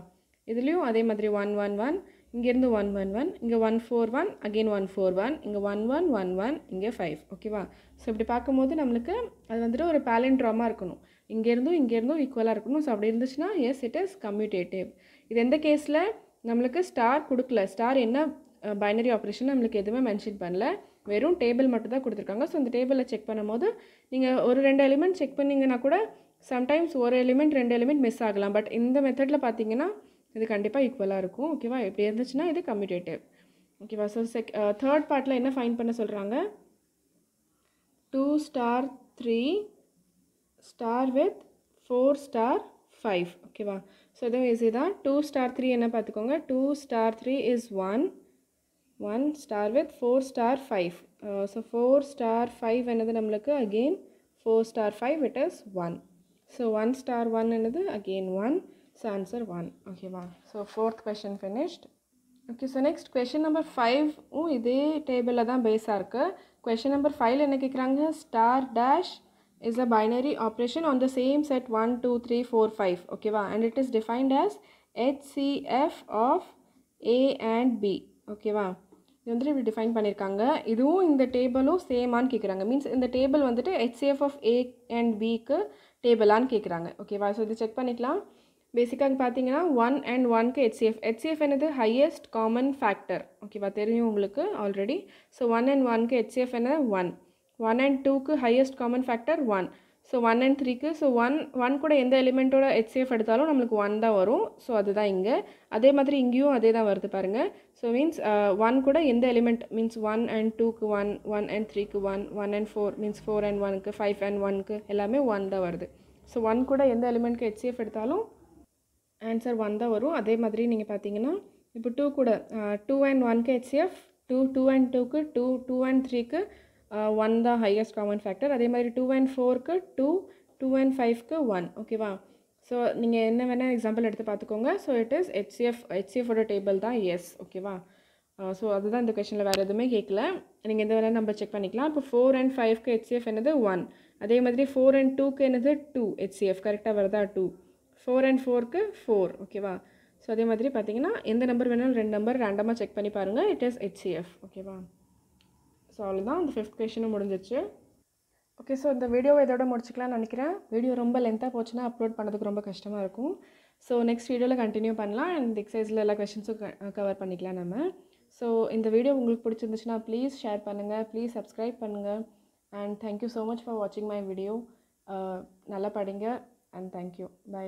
இதுலேயும் அதே மாதிரி 1 1 1, இங்கேருந்து 1 1 1, இங்கே 1 4 1, அகெயின் 1 4 1, இங்கே 1 1 1 1, இங்கே 5. ஓகேவா? ஸோ இப்படி பார்க்கும்போது நம்மளுக்கு அது வந்துட்டு ஒரு பேலண்ட்ராமாக இருக்கணும். இங்கேருந்தும் ஈக்குவலாக இருக்கணும். ஸோ அப்படி இருந்துச்சுன்னா எஸ் இட் இஸ் கம்யூட்டேட்டிவ். இது எந்த கேஸில் நம்மளுக்கு ஸ்டார் கொடுக்கல, ஸ்டார் என்ன பைனரி ஆப்ரேஷன் நம்மளுக்கு எதுவுமே மென்ஷன் பண்ணல, வெறும் டேபிள் மட்டும் தான் கொடுத்துருக்காங்க. ஸோ இந்த டேபிளில் செக் பண்ணும்போது நீங்கள் ஒரு 2 எலிமெண்ட் செக் பண்ணிங்கன்னா கூட சம்டைம்ஸ் ஒரு எலிமெண்ட் 2 எலிமெண்ட் மிஸ் ஆகலாம். பட் இந்த மெத்தடில் பார்த்தீங்கன்னா இது கண்டிப்பாக ஈக்குவலாக இருக்கும். ஓகேவா? இப்படி இருந்துச்சுன்னா இது கம்யூட்டேட்டிவ். ஓகேவா? ஸோ தேர்ட் பார்ட்டில் என்ன ஃபைண்ட் பண்ண சொல்கிறாங்க, 2 ஸ்டார் 3 ஸ்டார் வித் 4 ஸ்டார் 5. ஓகேவா? ஸோ இதுவும் ஈஸி தான். 2 ஸ்டார் 3 என்ன பார்த்துக்கோங்க, 2 star 3 is 1 star with 4 star 5. So 4 star 5 என்னது நம்மளுக்கு again 4 star 5 it is 1. So 1 star 1 என்னது அகெயின் 1. So answer 1. ஓகேவா? So fourth question finished. Okay. So next question number 5ம் இதே டேபிளில் தான் பேஸாக இருக்குது. கொஷின் நம்பர் 5ல் என்ன கேட்குறாங்க, star dash is a binary operation on the same set 1 2 3 4 5. ஓகேவா? and it is defined as HCF of A and B. ஓகேவா? இது வந்துட்டு இப்படி டிஃபைன் பண்ணியிருக்காங்க. இதுவும் இந்த டேபிளும் சேமான்னு கேட்குறாங்க. மீன்ஸ் இந்த டேபிள் வந்துட்டு HCF of A and Bக்கு டேபிளான்னு கேட்குறாங்க. ஓகேவா? ஸோ இது செக் பண்ணிக்கலாம். பேசிக்காக பார்த்தீங்கன்னா 1 and 1க்கு HCF என்னது ஹையஸ்ட் காமன் ஃபேக்டர். ஓகேவா? தெரியும் உங்களுக்கு ஆல்ரெடி. ஸோ 1 and 1க்கு HCF என்ன 1. 1 and 2க்கு highest common factor 1. So 1 and 3க்கு ஸோ 1 கூட எந்த எலிமெண்ட்டோட HCF எடுத்தாலும் நம்மளுக்கு 1 தான் வரும். ஸோ அதுதான் இங்கே. அதே மாதிரி இங்கேயும் அதே தான் வருது பாருங்கள். ஸோ மீன்ஸ் 1 கூட எந்த எலிமெண்ட் மீன்ஸ் 1 and 2க்கு 1, 1 and 3க்கு 1, 1 and 4 மீன்ஸ் 4 and 1க்கு, 5 and 1க்கு எல்லாமே 1 தான் வருது. ஸோ 1 கூட எந்த எலிமெண்ட்க்கு HCF எடுத்தாலும் ஆன்சர் 1 தான் வரும். அதே மாதிரி நீங்கள் பார்த்தீங்கன்னா இப்போ 2 கூட 2 and 1க்கு HCF 2 and 2க்கு 2 and 3க்கு 1 தான் ஹையஸ்ட் காமன் ஃபேக்டர். அதே மாதிரி 2 and 4க்கு 2 and 5க்கு 1. ஓகேவா? ஸோ நீங்கள் என்ன வேணால் எக்ஸாம்பிள் எடுத்து பார்த்துக்கோங்க. ஸோ இட் இஸ் HCFோட டேபிள் தான் எஸ். ஓகேவா? ஸோ அதுதான் இந்த கொஷனில், வேறு எதுவுமே கேட்கல. நீங்கள் எந்த வேணால் நம்ம செக் பண்ணிக்கலாம். இப்போ 4 and 5க்கு HCF என்னது 1. அதே மாதிரி 4 and 2க்கு என்னது 2 HCF கரெக்டாக வருதா 2. 4 and 4க்கு 4. ஓகேவா? ஸோ அதே மாதிரி பார்த்தீங்கன்னா எந்த நம்பர் வேணாலும் 2 நம்பர் ரேண்டமாக செக் பண்ணி பாருங்கள். It is HCF. ஓகேவா? ஸோ அவ்வளோதான், அந்த 5th கொஷனும் முடிஞ்சிச்சு. ஓகே. ஸோ இந்த வீடியோவை இதோட முடிச்சுக்கலாம்னு நினைக்கிறேன். வீடியோ ரொம்ப லென்த்தாக போச்சுன்னா அப்லோட் பண்ணுறதுக்கு ரொம்ப கஷ்டமாக இருக்கும். ஸோ நெக்ஸ்ட் வீடியோவில் கண்டினியூ பண்ணலாம். அண்ட் எக்ஸசைஸில் எல்லா கொஷின்ஸும் கவர் பண்ணிக்கலாம் நம்ம. ஸோ இந்த வீடியோ உங்களுக்கு பிடிச்சிருந்துச்சுன்னா ப்ளீஸ் ஷேர் பண்ணுங்கள், ப்ளீஸ் சப்ஸ்கிரைப் பண்ணுங்கள். And thank you so much for வாட்சிங் மை வீடியோ. நல்லா படிங்க அண்ட் தேங்க்யூ. பை.